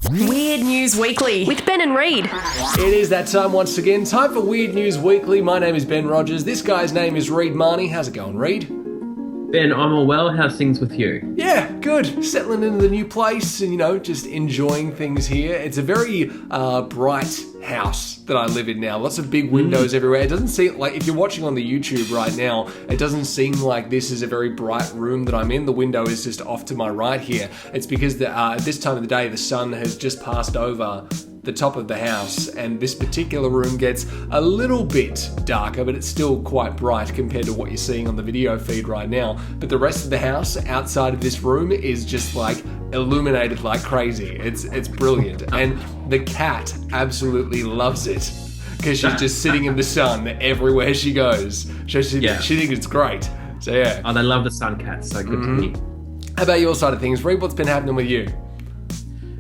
Weird News Weekly with Ben and Reid. It is that time once again. Time for Weird News Weekly. My name is Ben Rogers. This guy's name is Reid Marnie. How's it going, Reid? Ben, I'm all well. How's things with you? Yeah, good. Settling into the new place and, just enjoying things here. It's a very bright house that I live in now. Lots of big windows everywhere. It doesn't seem like, if you're watching on the YouTube right now, it doesn't seem like this is a very bright room that I'm in. The window is just off to my right here. It's because at this time of the day, the sun has just passed over the top of the house, and this particular room gets a little bit darker, but it's still quite bright compared to what you're seeing on the video feed right now. But the rest of the house outside of this room is just like illuminated like crazy. It's brilliant, and the cat absolutely loves it because she's just sitting in the sun everywhere she goes. She thinks it's great. So yeah. Oh, they love the sun cats, so good to hear. How about your side of things, Reid? What's been happening with you?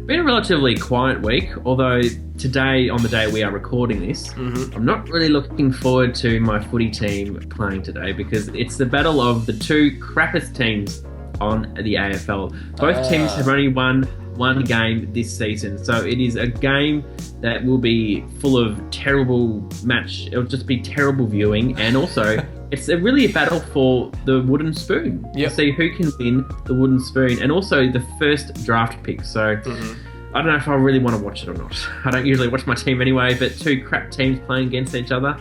Been a relatively quiet week, although today, on the day we are recording this, I'm not really looking forward to my footy team playing today because it's the battle of the two crappiest teams on the AFL. Both teams have only won one game this season, so it is a game that will be full of terrible match. It'll just be terrible viewing, and also it's really a battle for the wooden spoon. To see who can win the wooden spoon, and also the first draft pick. So I don't know if I really want to watch it or not. I don't usually watch my team anyway, but two crap teams playing against each other,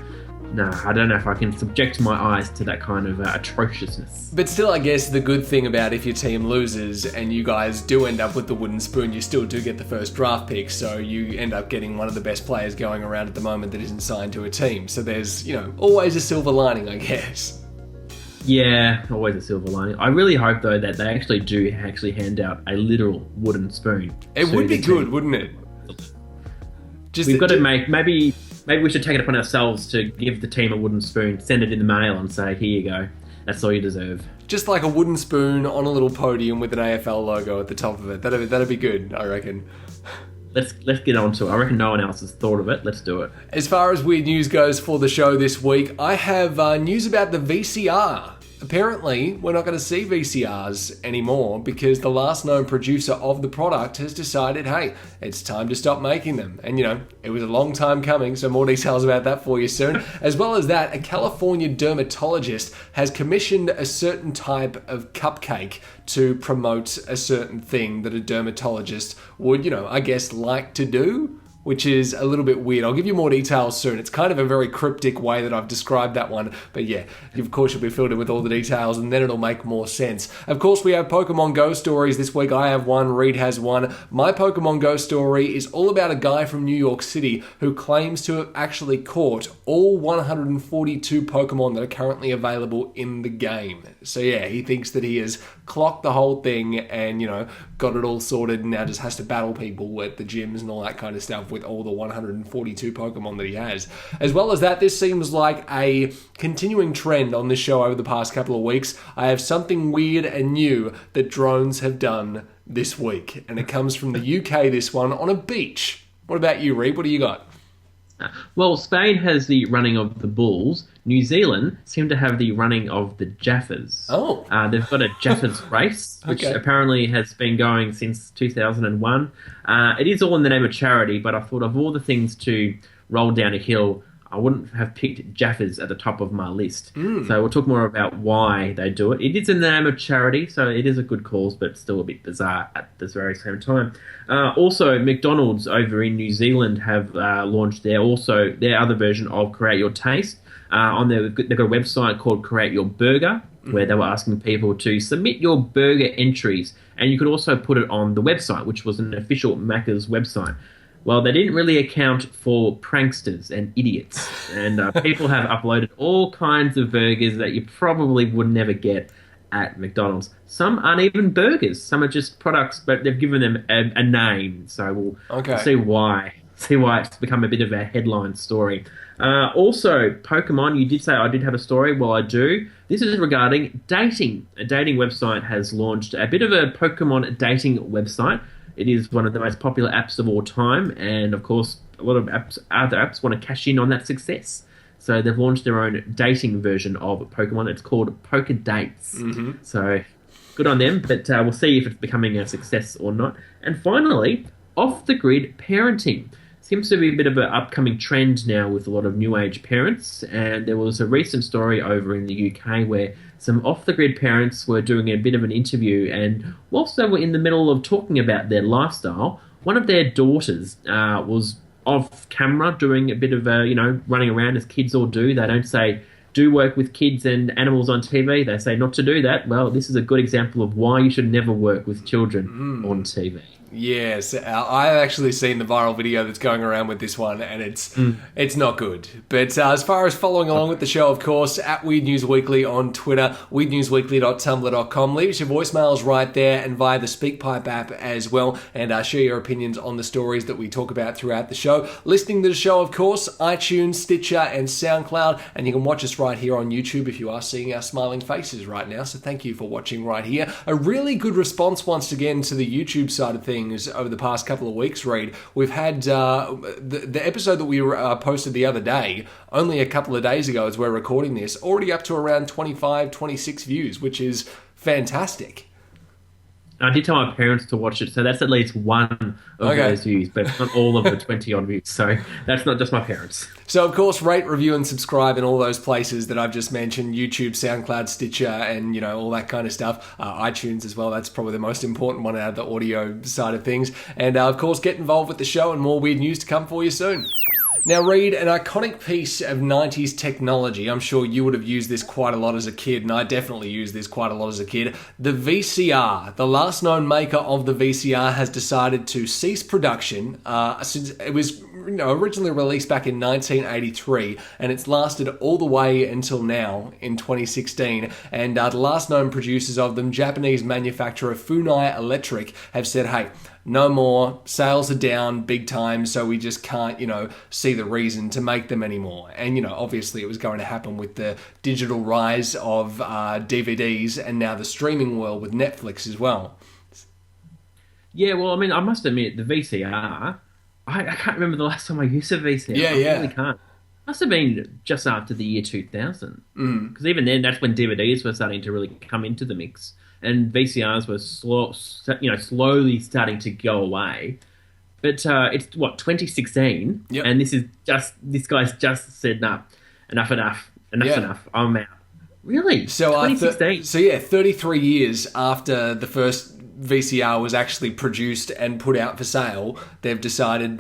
no, I don't know if I can subject my eyes to that kind of atrociousness. But still, I guess the good thing about if your team loses and you guys do end up with the wooden spoon, you still do get the first draft pick, so you end up getting one of the best players going around at the moment that isn't signed to a team. So there's, always a silver lining, I guess. Yeah, always a silver lining. I really hope, though, that they actually hand out a literal wooden spoon. It would be good, wouldn't it? We've got to make... Maybe we should take it upon ourselves to give the team a wooden spoon, send it in the mail and say, here you go. That's all you deserve. Just like a wooden spoon on a little podium with an AFL logo at the top of it. That'd be good, I reckon. Let's get on to it. I reckon no one else has thought of it. Let's do it. As far as weird news goes for the show this week, I have news about the VCR. Apparently, we're not going to see VCRs anymore because the last known producer of the product has decided, hey, it's time to stop making them. And, it was a long time coming, so more details about that for you soon. As well as that, a California dermatologist has commissioned a certain type of cupcake to promote a certain thing that a dermatologist would, I guess, like to do, which is a little bit weird. I'll give you more details soon. It's kind of a very cryptic way that I've described that one. But yeah, of course you'll be filled in with all the details and then it'll make more sense. Of course, we have Pokemon Go stories this week. I have one, Reid has one. My Pokemon Go story is all about a guy from New York City who claims to have actually caught all 142 Pokemon that are currently available in the game. So yeah, he thinks that he has clocked the whole thing and, got it all sorted and now just has to battle people at the gyms and all that kind of stuff with all the 142 Pokemon that he has. As well as that, this seems like a continuing trend on this show over the past couple of weeks. I have something weird and new that drones have done this week, and it comes from the UK, this one, on a beach. What about you, Reid? What do you got? Well, Spain has the running of the bulls. New Zealand seem to have the running of the Jaffas. Oh. They've got a Jaffa Race, which apparently has been going since 2001. It is all in the name of charity, but I thought of all the things to roll down a hill, I wouldn't have picked Jaffas at the top of my list. So we'll talk more about why they do it. It is in the name of charity, so it is a good cause, but still a bit bizarre at this very same time. Also, McDonald's over in New Zealand have launched their other version of Create Your Taste. They've got a website called Create Your Burger, where they were asking people to submit your burger entries, and you could also put it on the website, which was an official Macca's website. Well, they didn't really account for pranksters and idiots, and people have uploaded all kinds of burgers that you probably would never get at McDonald's. Some aren't even burgers. Some are just products, but they've given them a name, so we'll see why. See why it's become a bit of a headline story. Also, Pokemon, you did say I did have a story. Well, I do. This is regarding dating. A dating website has launched a bit of a Pokemon dating website. It is one of the most popular apps of all time, and of course, a lot of other apps want to cash in on that success. So they've launched their own dating version of Pokemon. It's called Poker Dates. So good on them, but we'll see if it's becoming a success or not. And finally, off-the-grid parenting. Seems to be a bit of an upcoming trend now with a lot of new age parents, and there was a recent story over in the UK where some off-the-grid parents were doing a bit of an interview, and whilst they were in the middle of talking about their lifestyle, one of their daughters was off camera doing a bit of running around as kids all do. They don't say do work with kids and animals on TV. They say not to do that. Well, this is a good example of why you should never work with children on TV. Yes, I've actually seen the viral video that's going around with this one, and it's not good. But as far as following along with the show, of course, at Weird News Weekly on Twitter, weirdnewsweekly.tumblr.com. Leave us your voicemails right there and via the SpeakPipe app as well, and share your opinions on the stories that we talk about throughout the show. Listening to the show, of course, iTunes, Stitcher, and SoundCloud, and you can watch us right here on YouTube if you are seeing our smiling faces right now. So thank you for watching right here. A really good response once again to the YouTube side of things over the past couple of weeks, Reid. We've had the episode that we posted the other day, only a couple of days ago as we're recording this, already up to around 25, 26 views, which is fantastic. I did tell my parents to watch it, so that's at least one of those views, but not all of the 20-odd views, so that's not just my parents. So, of course, rate, review, and subscribe in all those places that I've just mentioned, YouTube, SoundCloud, Stitcher, and, all that kind of stuff. iTunes as well, that's probably the most important one out of the audio side of things. And, of course, get involved with the show and more weird news to come for you soon. Now, Reid, an iconic piece of 90s technology. I'm sure you would have used this quite a lot as a kid, and I definitely used this quite a lot as a kid. The VCR. The last known maker of the VCR has decided to cease production since it was originally released back in 1983, and it's lasted all the way until now in 2016. And the last known producers of them, Japanese manufacturer Funai Electric, have said, hey, no more, sales are down big time, so we just can't, see the reason to make them anymore. And, obviously it was going to happen with the digital rise of DVDs and now the streaming world with Netflix as well. Yeah, well, I mean, I must admit, the VCR, I can't remember the last time I used a VCR. Yeah. I really can't. Must have been just after the year 2000. Because even then, that's when DVDs were starting to really come into the mix. And VCRs were slowly starting to go away. But it's 2016, and this guy's just said, nah, enough, I'm out. Really? So 2016. 33 years after the first VCR was actually produced and put out for sale, they've decided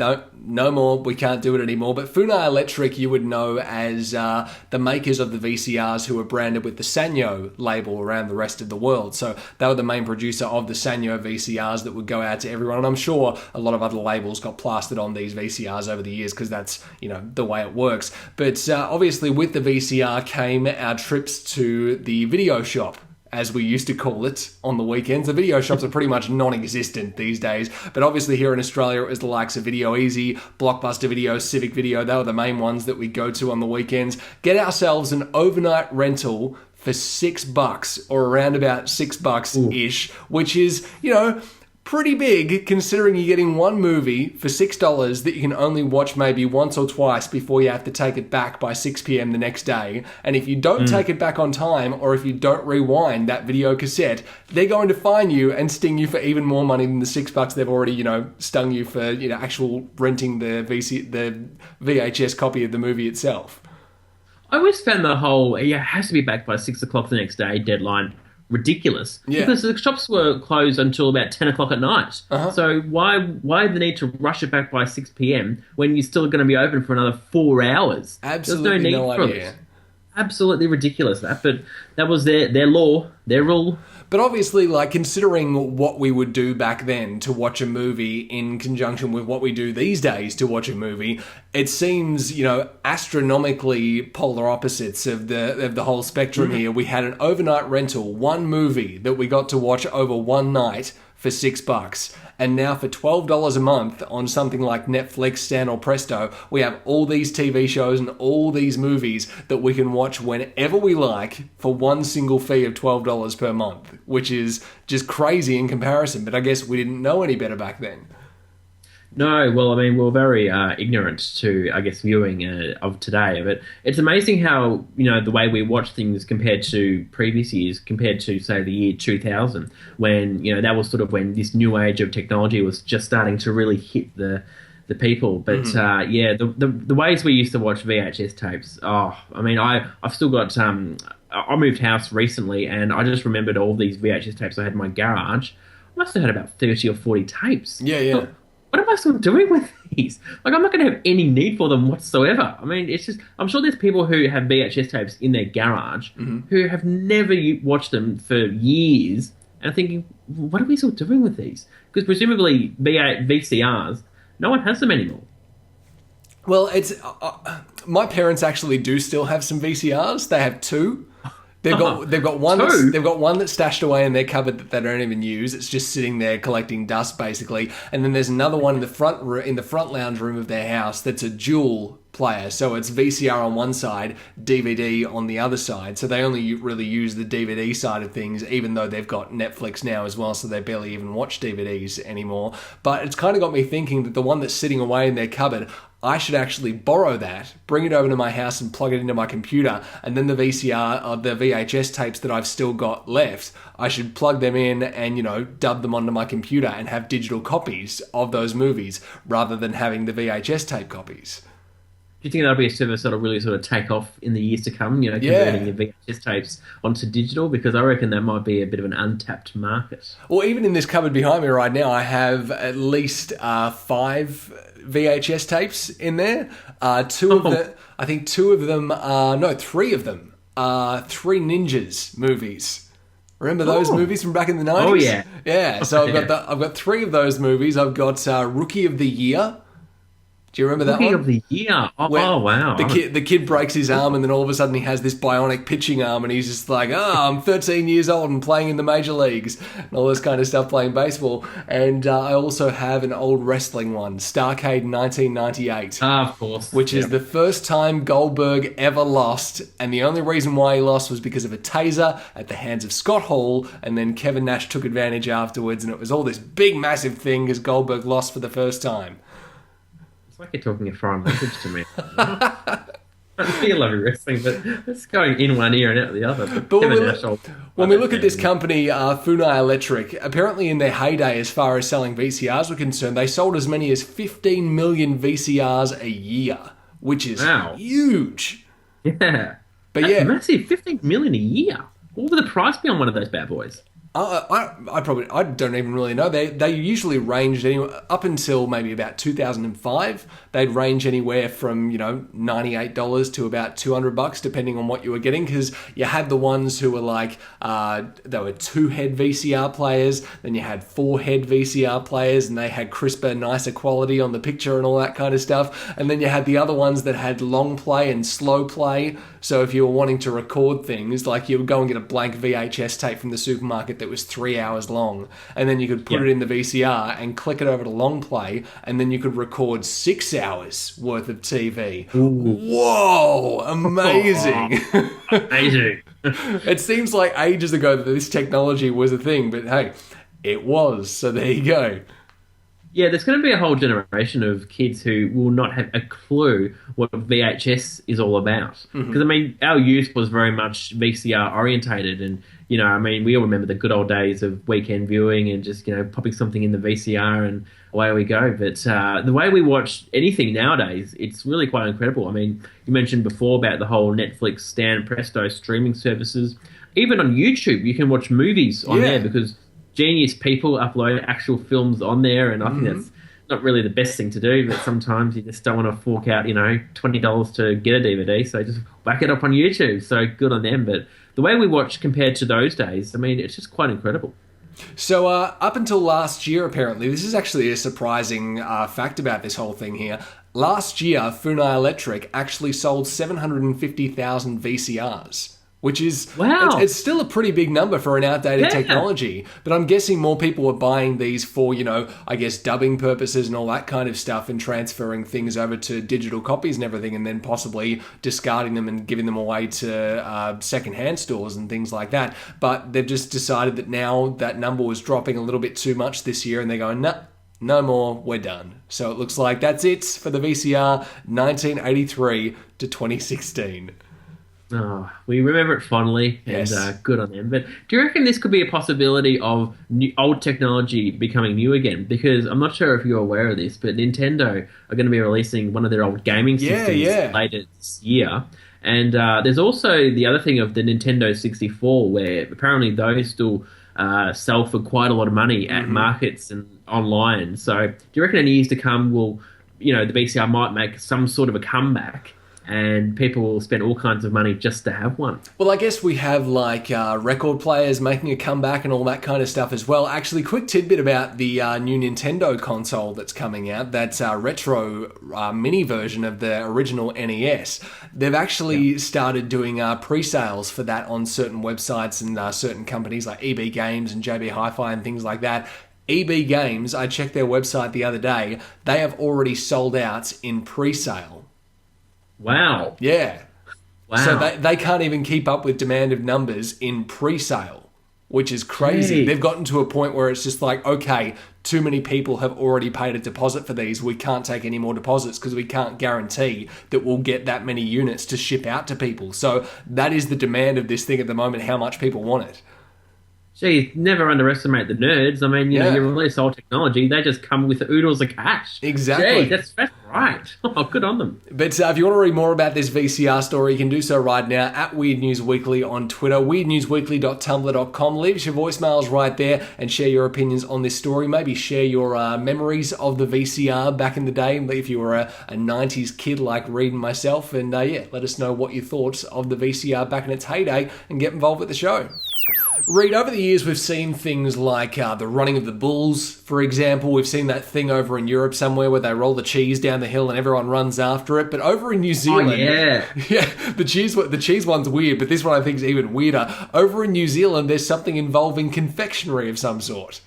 no more, we can't do it anymore. But Funai Electric, you would know as the makers of the VCRs who were branded with the Sanyo label around the rest of the world. So they were the main producer of the Sanyo VCRs that would go out to everyone. And I'm sure a lot of other labels got plastered on these VCRs over the years because that's, the way it works. But obviously with the VCR came our trips to the video shop, as we used to call it, on the weekends. The video shops are pretty much non-existent these days, but obviously here in Australia it was the likes of Video Easy, Blockbuster Video, Civic Video. They were the main ones that we go to on the weekends. Get ourselves an overnight rental for $6 or around about $6-ish, which is, pretty big considering you're getting one movie for $6 that you can only watch maybe once or twice before you have to take it back by 6 p.m. the next day. And if you don't take it back on time, or if you don't rewind that video cassette, they're going to fine you and sting you for even more money than the $6 they've already, stung you for, actual renting the VHS copy of the movie itself. I always found the whole, it has to be back by 6 o'clock the next day deadline ridiculous, because the shops were closed until about 10 o'clock at night. So why the need to rush it back by 6 p.m. when you're still going to be open for another 4 hours? Absolutely. There's no need for it. Absolutely ridiculous, but that was their law, their rule. But obviously, considering what we would do back then to watch a movie in conjunction with what we do these days to watch a movie, it seems, astronomically polar opposites of the whole spectrum here. We had an overnight rental, one movie that we got to watch over one night for $6. And now for $12 a month on something like Netflix, Stan or Presto, we have all these TV shows and all these movies that we can watch whenever we like for one single fee of $12 per month, which is just crazy in comparison. But I guess we didn't know any better back then. No, well, I mean, we're very ignorant to, I guess, viewing of today. But it's amazing how, the way we watch things compared to previous years, compared to, say, the year 2000, when, that was sort of when this new age of technology was just starting to really hit the people. But, the ways we used to watch VHS tapes, I mean, I've still got... I moved house recently, and I just remembered all these VHS tapes I had in my garage. I must have had about 30 or 40 tapes. Yeah. What am I still doing with these? Like, I'm not going to have any need for them whatsoever. I mean, it's just... I'm sure there's people who have VHS tapes in their garage who have never watched them for years and are thinking, what are we still doing with these? Because presumably VCRs, no one has them anymore. Well, it's... my parents actually do still have some VCRs. They have two. They've got one. They've got one that's stashed away in their cupboard that they don't even use. It's just sitting there collecting dust, basically. And then there's another one in the front lounge room of their house that's a dual player. So it's VCR on one side, DVD on the other side. So they only really use the DVD side of things, even though they've got Netflix now as well. So they barely even watch DVDs anymore. But it's kind of got me thinking that the one that's sitting away in their cupboard, I should actually borrow that, bring it over to my house and plug it into my computer, and then the VCR or the VHS tapes that I've still got left, I should plug them in and, dub them onto my computer and have digital copies of those movies rather than having the VHS tape copies. Do you think that'll be a service that'll really sort of take off in the years to come, converting your VHS tapes onto digital? Because I reckon that might be a bit of an untapped market. Well, even in this cupboard behind me right now, I have at least 5 VHS tapes in there. I think 3 of them are Three Ninjas movies. Remember those movies from back in the 90s? Oh, yeah. Yeah, so I've got 3 of those movies. I've got Rookie of the Year. Do you remember that one? Rookie of the Year. Oh, wow. The kid breaks his arm, and then all of a sudden he has this bionic pitching arm, and he's just like, I'm 13 years old and playing in the major leagues, and all this kind of stuff, playing baseball. And I also have an old wrestling one, Starrcade 1998. Of course. Which is the first time Goldberg ever lost, and the only reason why he lost was because of a taser at the hands of Scott Hall, and then Kevin Nash took advantage afterwards, and it was all this big, massive thing as Goldberg lost for the first time. It's like you're talking a foreign language to me. I feel love wrestling, but it's going in one ear and out the other. But when we look at this company, Funai Electric, apparently in their heyday as far as selling VCRs were concerned, they sold as many as 15 million VCRs a year, which is huge. Yeah. But that's massive, 15 million a year. What would the price be on one of those bad boys? I don't even really know. They usually ranged up until maybe about 2005. They'd range anywhere from $98 to about $200, depending on what you were getting. Because you had the ones who were like they were 2-head VCR players, then you had 4-head VCR players, and they had crisper, nicer quality on the picture and all that kind of stuff. And then you had the other ones that had long play and slow play. So if you were wanting to record things, like you would go and get a blank VHS tape from the supermarket that was 3 hours long, and then you could put it in the VCR and click it over to long play, and then you could record 6 hours worth of TV. Ooh. Whoa, amazing. Amazing. It seems like ages ago that this technology was a thing, but hey, it was, so there you go. Yeah, there's going to be a whole generation of kids who will not have a clue what VHS is all about. Because, our youth was very much VCR orientated, and, we all remember the good old days of weekend viewing and just, popping something in the VCR and away we go. But the way we watch anything nowadays, it's really quite incredible. You mentioned before about the whole Netflix, Stan, Presto streaming services. Even on YouTube, you can watch movies on there because genius people upload actual films on there, and I think that's not really the best thing to do, but sometimes you just don't want to fork out, $20 to get a DVD, so just whack it up on YouTube. So good on them. But the way we watch compared to those days, it's just quite incredible. So up until last year, apparently, this is actually a surprising fact about this whole thing here. Last year, Funai Electric actually sold 750,000 VCRs. Which is, it's still a pretty big number for an outdated technology. But I'm guessing more people were buying these for, dubbing purposes and all that kind of stuff, and transferring things over to digital copies and everything, and then possibly discarding them and giving them away to secondhand stores and things like that. But they've just decided that now that number was dropping a little bit too much this year, and they're going, nah, No more, we're done. So it looks like that's it for the VCR 1983 to 2016. Oh, we remember it fondly, and Yes. good on them. But do you reckon this could be a possibility of old technology becoming new again? Because I'm not sure if you're aware of this, but Nintendo are going to be releasing one of their old gaming systems later this year. And there's also the other thing of the Nintendo 64, where apparently those still sell for quite a lot of money at markets and online. So do you reckon in years to come, the VCR might make some sort of a comeback, and people will spend all kinds of money just to have one? Well, I guess we have like record players making a comeback and all that kind of stuff as well. Actually, quick tidbit about the new Nintendo console that's coming out. That's a retro mini version of the original NES. They've actually started doing pre-sales for that on certain websites and certain companies like EB Games and JB Hi-Fi and things like that. EB Games, I checked their website the other day, they have already sold out in pre-sale. Wow. Yeah. Wow. So they can't even keep up with demand of numbers in pre-sale, which is crazy. Gee. They've gotten to a point where it's just like, okay, too many people have already paid a deposit for these. We can't take any more deposits because we can't guarantee that we'll get that many units to ship out to people. So that is the demand of this thing at the moment, how much people want it. Gee, never underestimate the nerds. I mean, you release old technology, they just come with oodles of cash. Exactly. Gee, that's right. Oh, good on them. But if you want to read more about this VCR story, you can do so right now at Weird News Weekly on Twitter, weirdnewsweekly.tumblr.com. Leave us your voicemails right there and share your opinions on this story. Maybe share your memories of the VCR back in the day, if you were a 90s kid like Reid and myself. And let us know what you thought of the VCR back in its heyday and get involved with the show. Reid, over the years we've seen things like the running of the bulls, for example. We've seen that thing over in Europe somewhere where they roll the cheese down the hill and everyone runs after it. But over in New Zealand... Oh, yeah. Yeah, the cheese one's weird, but this one I think is even weirder. Over in New Zealand, there's something involving confectionery of some sort.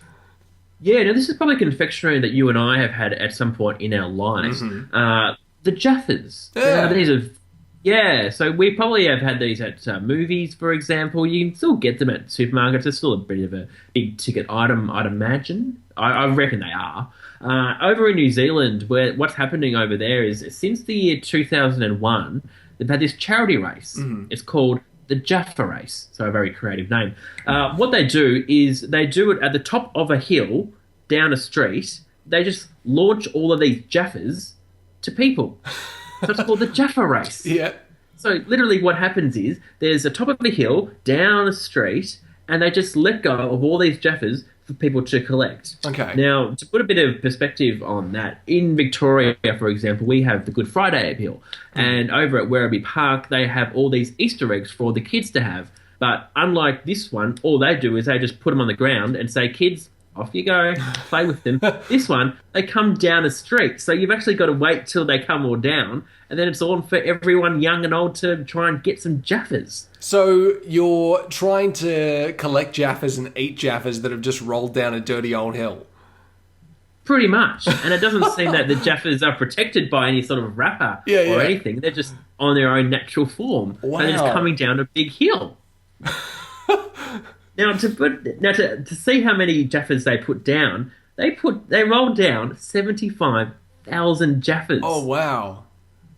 Yeah, now this is probably confectionery that you and I have had at some point in our lives. The Jaffas. Yeah. So we probably have had these at movies, for example. You can still get them at supermarkets. It's still a bit of a big ticket item, I'd imagine. I reckon they are. Over in New Zealand, what's happening over there is since the year 2001, they've had this charity race. It's called the Jaffa Race, so a very creative name. What they do is they do it at the top of a hill, down a street. They just launch all of these Jaffas to people. So it's called the Jaffa Race. Yeah. So literally what happens is there's a top of a hill, down a street, and they just let go of all these Jaffas for people to collect. Okay. Now, to put a bit of perspective on that, in Victoria, for example, we have the Good Friday appeal. And over at Werribee Park, they have all these Easter eggs for all the kids to have. But unlike this one, all they do is they just put them on the ground and say, kids, off you go, play with them. This one, they come down a street. So you've actually got to wait till they come all down. And then it's on for everyone, young and old, to try and get some Jaffas. So you're trying to collect Jaffas and eat Jaffas that have just rolled down a dirty old hill? Pretty much. And it doesn't seem that the Jaffas are protected by any sort of wrapper or anything. They're just on their own natural form. Wow. And they're just coming down a big hill. Now, to see how many Jaffas they put down, they rolled down 75,000 Jaffas. Oh, wow.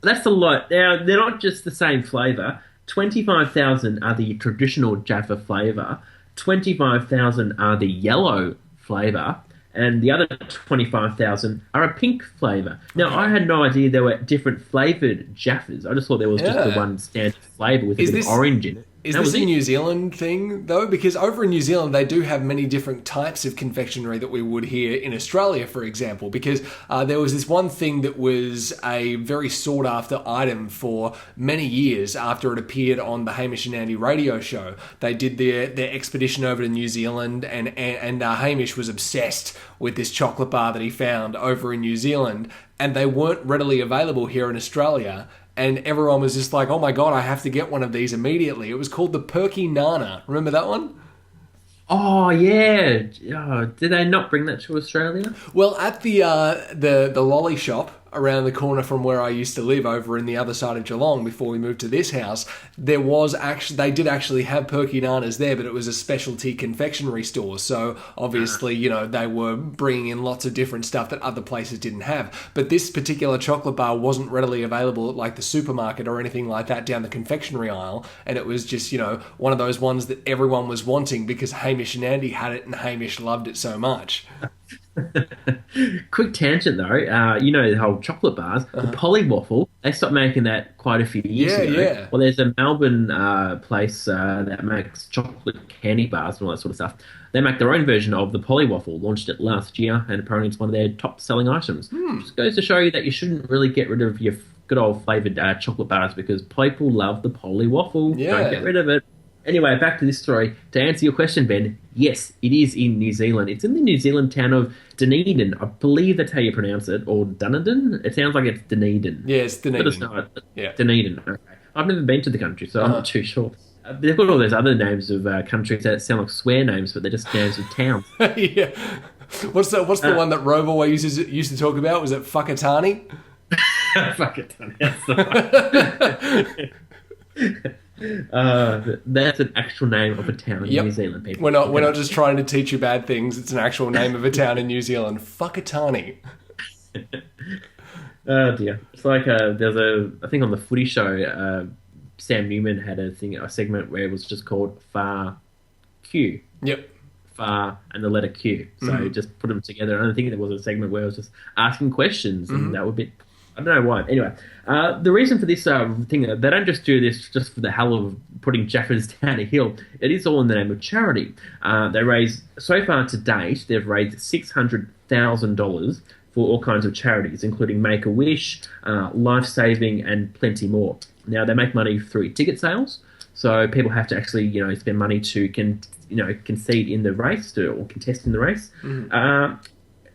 That's a lot. Now, they're not just the same flavour. 25,000 are the traditional Jaffa flavour. 25,000 are the yellow flavour. And the other 25,000 are a pink flavour. Now, I had no idea there were different flavoured Jaffas. I just thought there was just the one standard flavour with a bit of orange in it. Is this a New Zealand thing, though? Because over in New Zealand, they do have many different types of confectionery that we would here in Australia, for example. Because there was this one thing that was a very sought-after item for many years after it appeared on the Hamish and Andy radio show. They did their expedition over to New Zealand, and Hamish was obsessed with this chocolate bar that he found over in New Zealand, and they weren't readily available here in Australia. And everyone was just like, oh my God, I have to get one of these immediately. It was called the Perky Nana. Remember that one? Oh, yeah. Oh, did they not bring that to Australia? Well, at the lolly shop around the corner from where I used to live over in the other side of Geelong before we moved to this house, they did actually have Perky Nanas there, but it was a specialty confectionery store. So obviously, they were bringing in lots of different stuff that other places didn't have. But this particular chocolate bar wasn't readily available at like the supermarket or anything like that down the confectionery aisle. And it was just, one of those ones that everyone was wanting because Hamish and Andy had it and Hamish loved it so much. Quick tangent though, the whole chocolate bars, the Polly Waffle, they stopped making that quite a few years ago. Yeah. Well, there's a Melbourne place that makes chocolate candy bars and all that sort of stuff. They make their own version of the Polly Waffle, launched it last year, and apparently it's one of their top selling items. Just goes to show you that you shouldn't really get rid of your good old flavoured chocolate bars because people love the Polly Waffle. Yeah. Don't get rid of it. Anyway, back to this story. To answer your question, Ben, yes, it is in New Zealand. It's in the New Zealand town of Dunedin. I believe that's how you pronounce it, or Dunedin. It sounds like it's Dunedin. Yeah, it's Dunedin. Let us know. Yeah. Dunedin. Okay. I've never been to the country, so I'm not too sure. They've got all those other names of countries that sound like swear names, but they're just names of towns. Yeah. What's the one that Rover always used to talk about? Was it Whakatane? Whakatane. That's an actual name of a town in New Zealand, people. We're not just trying to teach you bad things. It's an actual name of a town in New Zealand. Whakatane. Oh dear. It's like there's I think on the footy show, Sam Newman had a segment where it was just called Far Q. Yep. Far and the letter Q. So just put them together. And I think there was a segment where I was just asking questions, and that would be. I don't know why. Anyway, the reason for this thing, they don't just do this just for the hell of putting Jaffas down a hill. It is all in the name of charity. They raised, so far to date, they've raised $600,000 for all kinds of charities, including Make-A-Wish, Life Saving, and plenty more. Now, they make money through ticket sales, so people have to actually, spend money to concede in the race or contest in the race.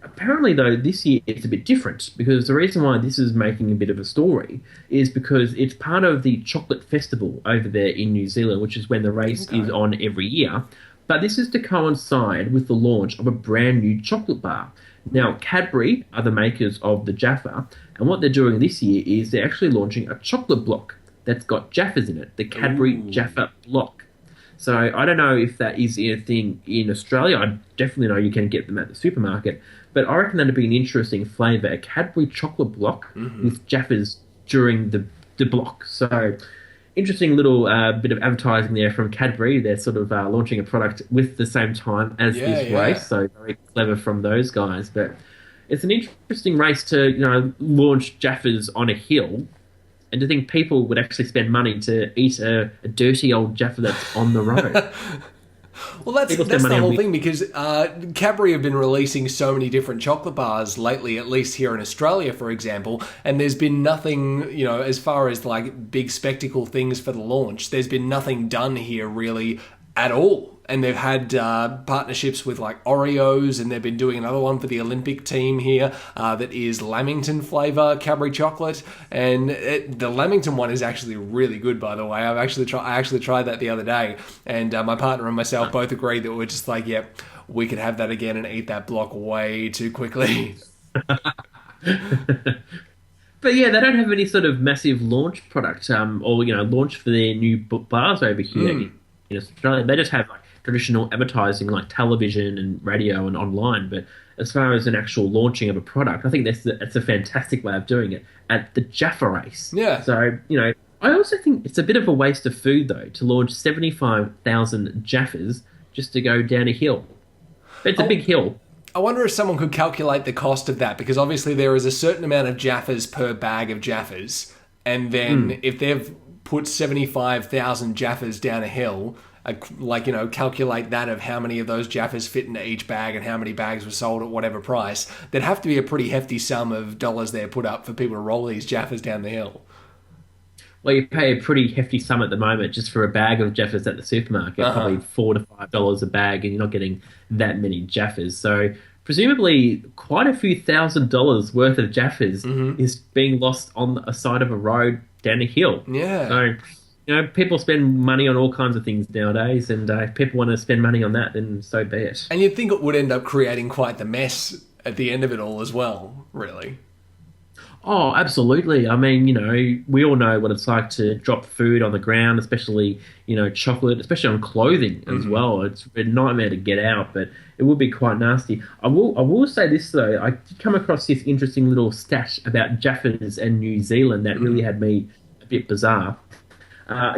Apparently, though, this year it's a bit different because the reason why this is making a bit of a story is because it's part of the chocolate festival over there in New Zealand, which is when the race is on every year. But this is to coincide with the launch of a brand new chocolate bar. Now, Cadbury are the makers of the Jaffa, and what they're doing this year is they're actually launching a chocolate block that's got Jaffas in it, the Cadbury Jaffa block. So I don't know if that is a thing in Australia. I definitely know you can get them at the supermarket. But I reckon that'd be an interesting flavour, a Cadbury chocolate block with Jaffas during the block. So interesting little bit of advertising there from Cadbury. They're sort of launching a product with the same time as this race. So very clever from those guys. But it's an interesting race to launch Jaffas on a hill. And to think people would actually spend money to eat a dirty old Jaffa that's on the road. Well, that's the whole thing because Cadbury have been releasing so many different chocolate bars lately, at least here in Australia, for example, and there's been nothing, as far as like big spectacle things for the launch, there's been nothing done here really at all. And they've had partnerships with like Oreos, and they've been doing another one for the Olympic team here that is Lamington flavour Cadbury chocolate. And the Lamington one is actually really good, by the way. I actually tried that the other day, and my partner and myself both agreed that we're just like, yep, we could have that again and eat that block way too quickly. But yeah, they don't have any sort of massive launch product or launch for their new bars over here in Australia. They just have like traditional advertising like television and radio and online, but as far as an actual launching of a product, I think that's a fantastic way of doing it at the Jaffa Race. Yeah. So, I also think it's a bit of a waste of food, though, to launch 75,000 Jaffas just to go down a hill. But it's a big hill. I wonder if someone could calculate the cost of that, because obviously there is a certain amount of Jaffas per bag of Jaffas, and then if they've put 75,000 Jaffas down a hill, calculate that of how many of those Jaffas fit into each bag and how many bags were sold at whatever price, there'd have to be a pretty hefty sum of dollars there put up for people to roll these Jaffas down the hill. Well, you pay a pretty hefty sum at the moment just for a bag of Jaffas at the supermarket, probably $4 to $5 a bag, and you're not getting that many Jaffas. So presumably quite a few $1,000s worth of Jaffas is being lost on a side of a road down a hill. Yeah. So, people spend money on all kinds of things nowadays, and if people want to spend money on that, then so be it. And you'd think it would end up creating quite the mess at the end of it all as well, really. Oh, absolutely. I mean, we all know what it's like to drop food on the ground, especially, chocolate, especially on clothing as well. It's a nightmare to get out, but it would be quite nasty. I will say this, though. I did come across this interesting little stat about Jaffas and New Zealand that really had me a bit bizarre.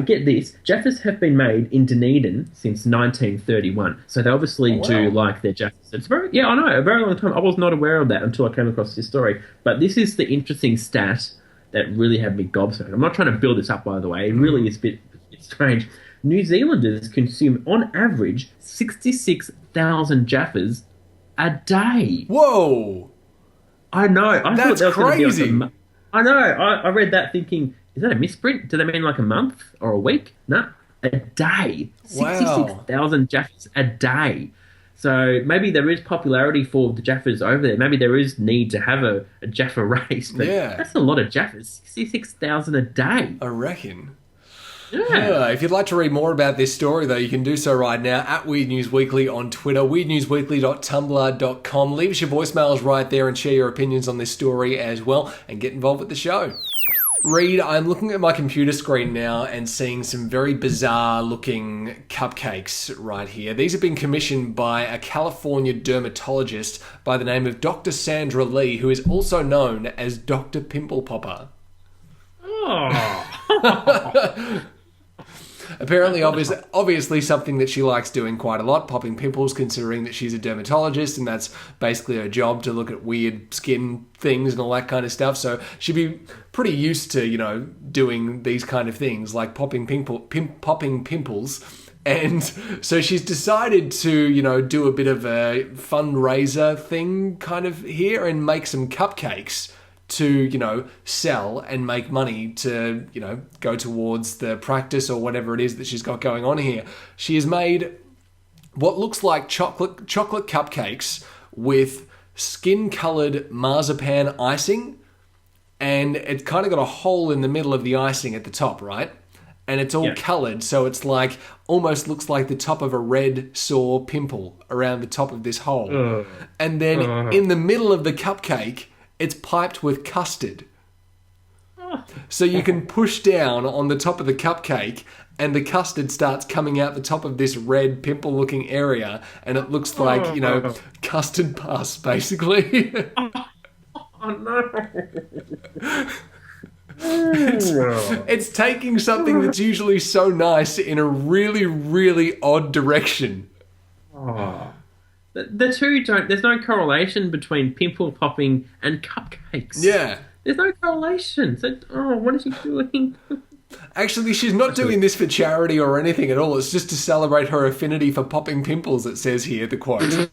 Get this, Jaffas have been made in Dunedin since 1931, so they obviously do like their Jaffas. It's I know, a very long time. I was not aware of that until I came across this story. But this is the interesting stat that really had me gobsmacked. I'm not trying to build this up, by the way. It really is a bit strange. New Zealanders consume, on average, 66,000 Jaffas a day. Whoa! I know. That's crazy. I know. I read that thinking, is that a misprint? Do they mean like a month or a week? No, a day. Wow. 66,000 Jaffas a day. So maybe there is popularity for the Jaffas over there. Maybe there is need to have a Jaffa race. But that's a lot of Jaffas. 66,000 a day. I reckon. Yeah. If you'd like to read more about this story, though, you can do so right now at Weird News Weekly on Twitter, weirdnewsweekly.tumblr.com. Leave us your voicemails right there and share your opinions on this story as well, and get involved with the show. Reid, I'm looking at my computer screen now and seeing some very bizarre looking cupcakes right here. These have been commissioned by a California dermatologist by the name of Dr. Sandra Lee, who is also known as Dr. Pimple Popper. Oh. Apparently, obviously something that she likes doing quite a lot, popping pimples, considering that she's a dermatologist, and that's basically her job, to look at weird skin things and all that kind of stuff. So she'd be pretty used to, doing these kind of things, like popping pimples. And so she's decided to, do a bit of a fundraiser thing kind of here and make some cupcakes to, sell and make money to, go towards the practice or whatever it is that she's got going on here. She has made what looks like chocolate cupcakes with skin-coloured marzipan icing, and it's kind of got a hole in the middle of the icing at the top, right? And it's all coloured, so it's like, almost looks like the top of a red sore pimple around the top of this hole. And then in the middle of the cupcake, it's piped with custard. So you can push down on the top of the cupcake and the custard starts coming out the top of this red pimple-looking area, and it looks like, custard pus, basically. Oh, no. It's taking something that's usually so nice in a really, really odd direction. Oh. The two there's no correlation between pimple popping and cupcakes. Yeah. There's no correlation. So, what is she doing? Actually, she's not doing this for charity or anything at all. It's just to celebrate her affinity for popping pimples, it says here, the quote.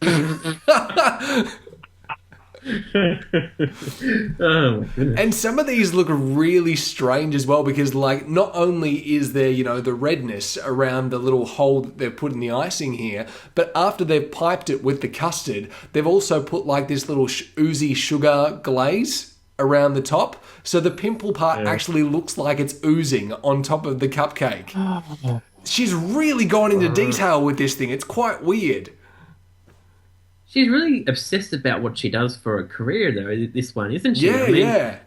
Oh my goodness. And some of these look really strange as well, because like, not only is there, the redness around the little hole that they've put in the icing here, but after they've piped it with the custard, they've also put like this little oozy sugar glaze around the top. So the pimple part actually looks like it's oozing on top of the cupcake. Oh. She's really gone into detail with this thing. It's quite weird. She's really obsessed about what she does for a career, though, this one, isn't she? Yeah,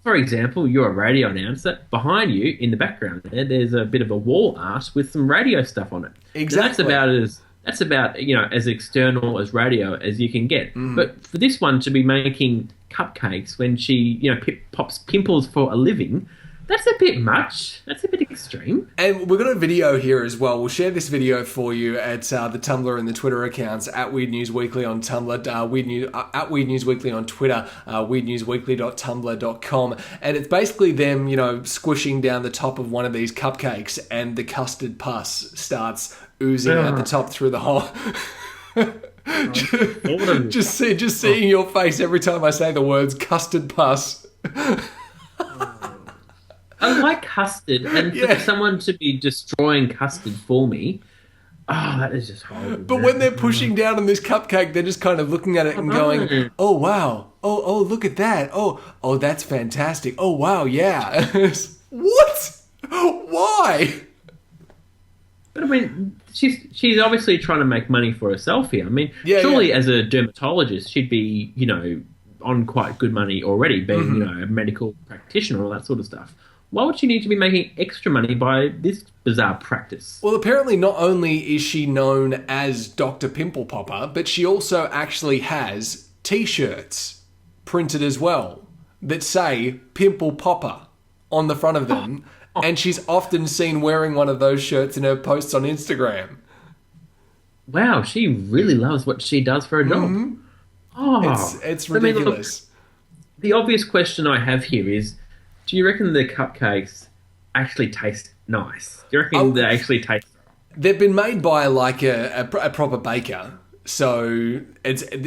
For example, you're a radio announcer. Behind you, in the background there's a bit of a wall art with some radio stuff on it. Exactly. Now, that's about as external as radio as you can get. But for this one to be making cupcakes when she, pops pimples for a living, that's a bit much. That's a bit extreme. And we've got a video here as well. We'll share this video for you at the Tumblr and the Twitter accounts, at Weird News Weekly on Tumblr, at Weird News Weekly on Twitter, weirdnewsweekly.tumblr.com. And it's basically them, squishing down the top of one of these cupcakes, and the custard pus starts oozing out the top through the hole. Just seeing your face every time I say the words custard pus. I like custard, and for someone to be destroying custard for me, that is just horrible. But when they're pushing down on this cupcake, they're just kind of looking at it and going, "Oh wow, oh look at that, oh that's fantastic, oh wow, yeah." What? Why? But I mean, she's obviously trying to make money for herself here. I mean, surely as a dermatologist, she'd be, on quite good money already, being you know, a medical practitioner, all that sort of stuff. Why would she need to be making extra money by this bizarre practice? Well, apparently not only is she known as Dr. Pimple Popper, but she also actually has T-shirts printed as well that say Pimple Popper on the front of them. And she's often seen wearing one of those shirts in her posts on Instagram. Wow, she really loves what she does for a job. Oh, it's ridiculous. The obvious question I have here is, do you reckon the cupcakes actually taste nice? Do you reckon they actually taste... They've been made by like a proper baker. So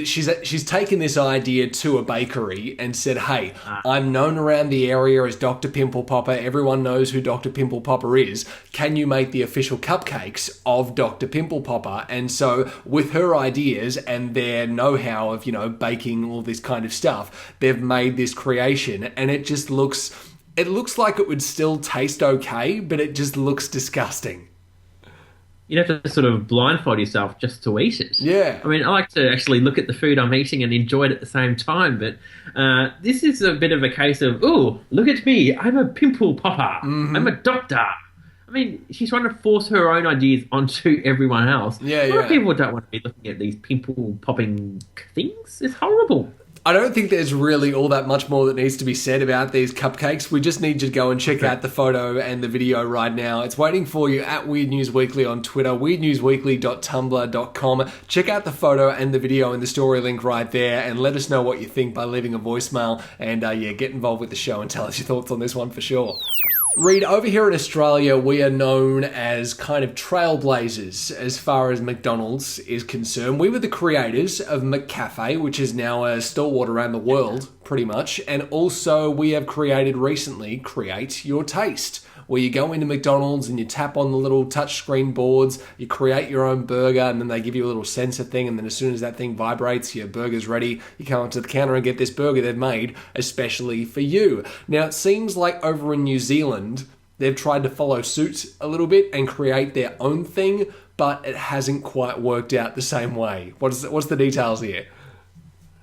she's taken this idea to a bakery and said, hey, I'm known around the area as Dr. Pimple Popper. Everyone knows who Dr. Pimple Popper is. Can you make the official cupcakes of Dr. Pimple Popper? And so with her ideas and their know-how of, you know, baking all this kind of stuff, they've made this creation, and it just looks... It looks like it would still taste okay, but it just looks disgusting. You'd have to sort of blindfold yourself just to eat it. Yeah. I mean, I like to actually look at the food I'm eating and enjoy it at the same time, but this is a bit of a case of, oh, look at me, I'm a pimple popper, I'm a doctor. I mean, she's trying to force her own ideas onto everyone else. Yeah, a lot of people don't want to be looking at these pimple popping things. It's horrible. I don't think there's really all that much more that needs to be said about these cupcakes. We just need you to go and check out the photo and the video right now. It's waiting for you at Weird News Weekly on Twitter, weirdnewsweekly.tumblr.com. Check out the photo and the video in the story link right there, and let us know what you think by leaving a voicemail. And get involved with the show and tell us your thoughts on this one for sure. Reid, over here in Australia, we are known as kind of trailblazers as far as McDonald's is concerned. We were the creators of McCafe, which is now a stalwart around the world, pretty much. And also, we have created recently Create Your Taste, where you go into McDonald's and you tap on the little touchscreen boards, you create your own burger, and then they give you a little sensor thing, and then as soon as that thing vibrates, your burger's ready. You come up to the counter and get this burger they've made especially for you. Now, it seems like over in New Zealand, they've tried to follow suit a little bit and create their own thing, but it hasn't quite worked out the same way. What's the details here?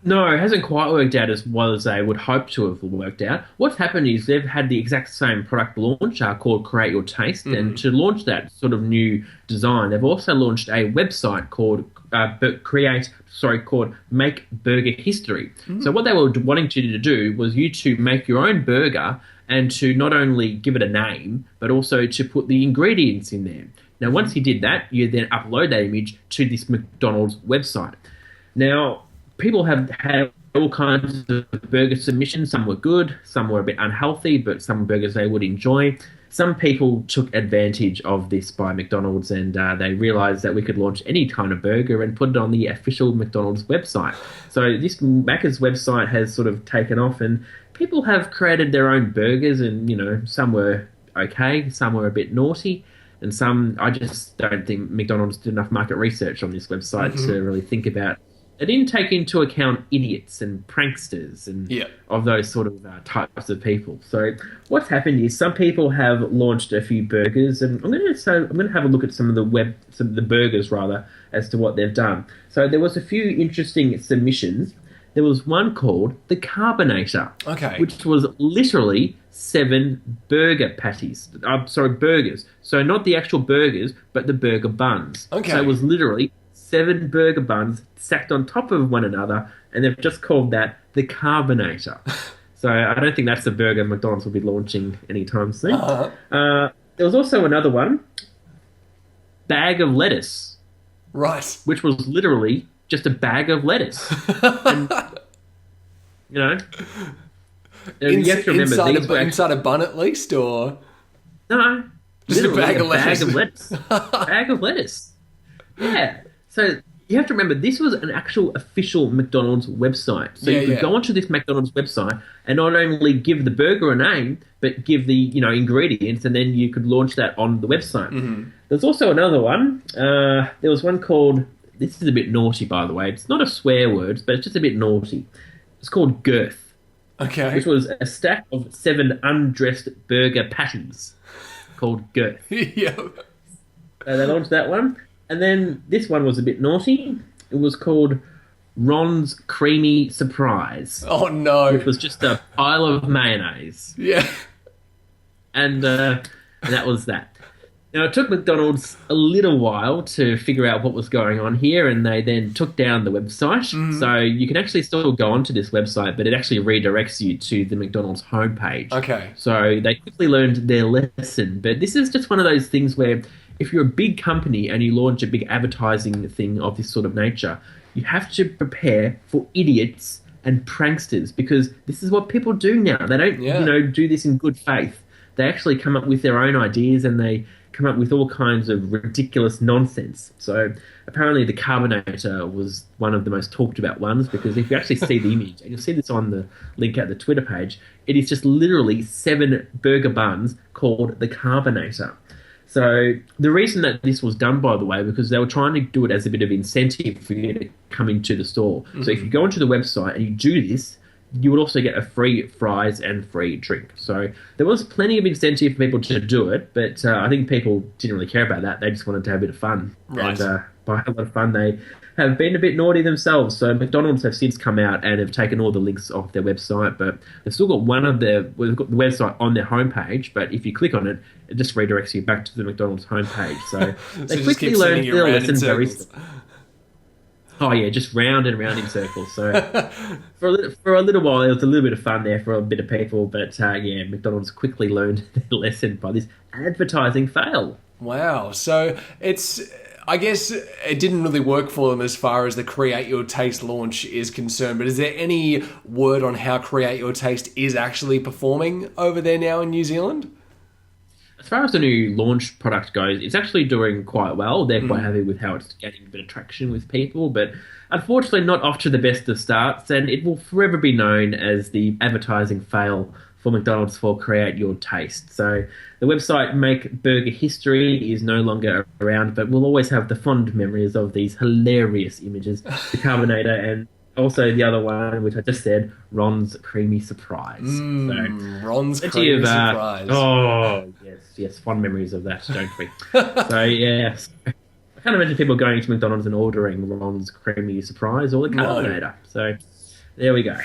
No, it hasn't quite worked out as well as they would hope to have worked out. What's happened is they've had the exact same product launch called Create Your Taste, and to launch that sort of new design, they've also launched a website called called Make Burger History. So what they were wanting you to do was you to make your own burger and to not only give it a name, but also to put the ingredients in there. Now, once you did that, you then upload that image to this McDonald's website. Now, people have had all kinds of burger submissions. Some were good, some were a bit unhealthy, but some burgers they would enjoy. Some people took advantage of this by McDonald's, and they realised that we could launch any kind of burger and put it on the official McDonald's website. So this Macca's website has sort of taken off, and people have created their own burgers, and, you know, some were okay, some were a bit naughty, and some, I just don't think McDonald's did enough market research on this website to really think about. It didn't take into account idiots and pranksters and of those sort of types of people. So what's happened is some people have launched a few burgers, and I'm going to have a look at some of the burgers rather, as to what they've done. So there was a few interesting submissions. There was one called the Carbonator, which was literally 7 burger patties. Burgers. So not the actual burgers, but the burger buns. So it was literally 7 burger buns stacked on top of one another, and they've just called that the Carbonator. So I don't think that's a burger McDonald's will be launching anytime soon. There was also another one, Bag of Lettuce. Right. Which was literally just a bag of lettuce. And, you know, you have to remember inside a bun at least, or no, just a bag of lettuce. Bag of lettuce. Yeah. So you have to remember, this was an actual official McDonald's website. So you could go onto this McDonald's website and not only give the burger a name, but give the ingredients, and then you could launch that on the website. There's also another one. There was one called, this is a bit naughty, by the way. It's not a swear word, but it's just a bit naughty. It's called Girth. Which was a stack of 7 undressed burger patties called Girth. So they launched that one. And then this one was a bit naughty. It was called Ron's Creamy Surprise. Oh, no. Which was just a pile of mayonnaise. Yeah. And that was that. Now, it took McDonald's a little while to figure out what was going on here, and they then took down the website. So you can actually still go onto this website, but it actually redirects you to the McDonald's homepage. Okay. So they quickly learned their lesson. But this is just one of those things where if you're a big company and you launch a big advertising thing of this sort of nature, you have to prepare for idiots and pranksters, because this is what people do now. They don't, do this in good faith. They actually come up with their own ideas, and they come up with all kinds of ridiculous nonsense. So apparently the Carbonator was one of the most talked about ones, because if you actually see the image, and you'll see this on the link at the Twitter page, it is just literally 7 burger buns called the Carbonator. So the reason that this was done, by the way, because they were trying to do it as a bit of incentive for you to come into the store. So if you go onto the website and you do this, you would also get a free fries and free drink. So there was plenty of incentive for people to do it, but I think people didn't really care about that. They just wanted to have a bit of fun. Right. And by a lot of fun, they have been a bit naughty themselves. So McDonald's have since come out and have taken all the links off their website, but they've still got they've got the website on their homepage, but if you click on it, it just redirects you back to the McDonald's homepage. So they quickly learned their lesson very soon. Oh, yeah, just round and round in circles. So for a little while, it was a little bit of fun there for a bit of people. But, McDonald's quickly learned their lesson by this advertising fail. Wow. So I guess it didn't really work for them as far as the Create Your Taste launch is concerned. But is there any word on how Create Your Taste is actually performing over there now in New Zealand? As far as the new launch product goes, it's actually doing quite well. They're quite happy with how it's getting a bit of traction with people, but unfortunately not off to the best of starts, and it will forever be known as the advertising fail for McDonald's for Create Your Taste. So the website Make Burger History is no longer around, but we'll always have the fond memories of these hilarious images, the Carbonator, and also the other one, which I just said, Ron's Creamy Surprise. Ron's Creamy Surprise. Oh, yes, fond memories of that, don't we? So, yes. I can't imagine people going to McDonald's and ordering Ron's Creamy Surprise or the Carbonator. No. So, there we go.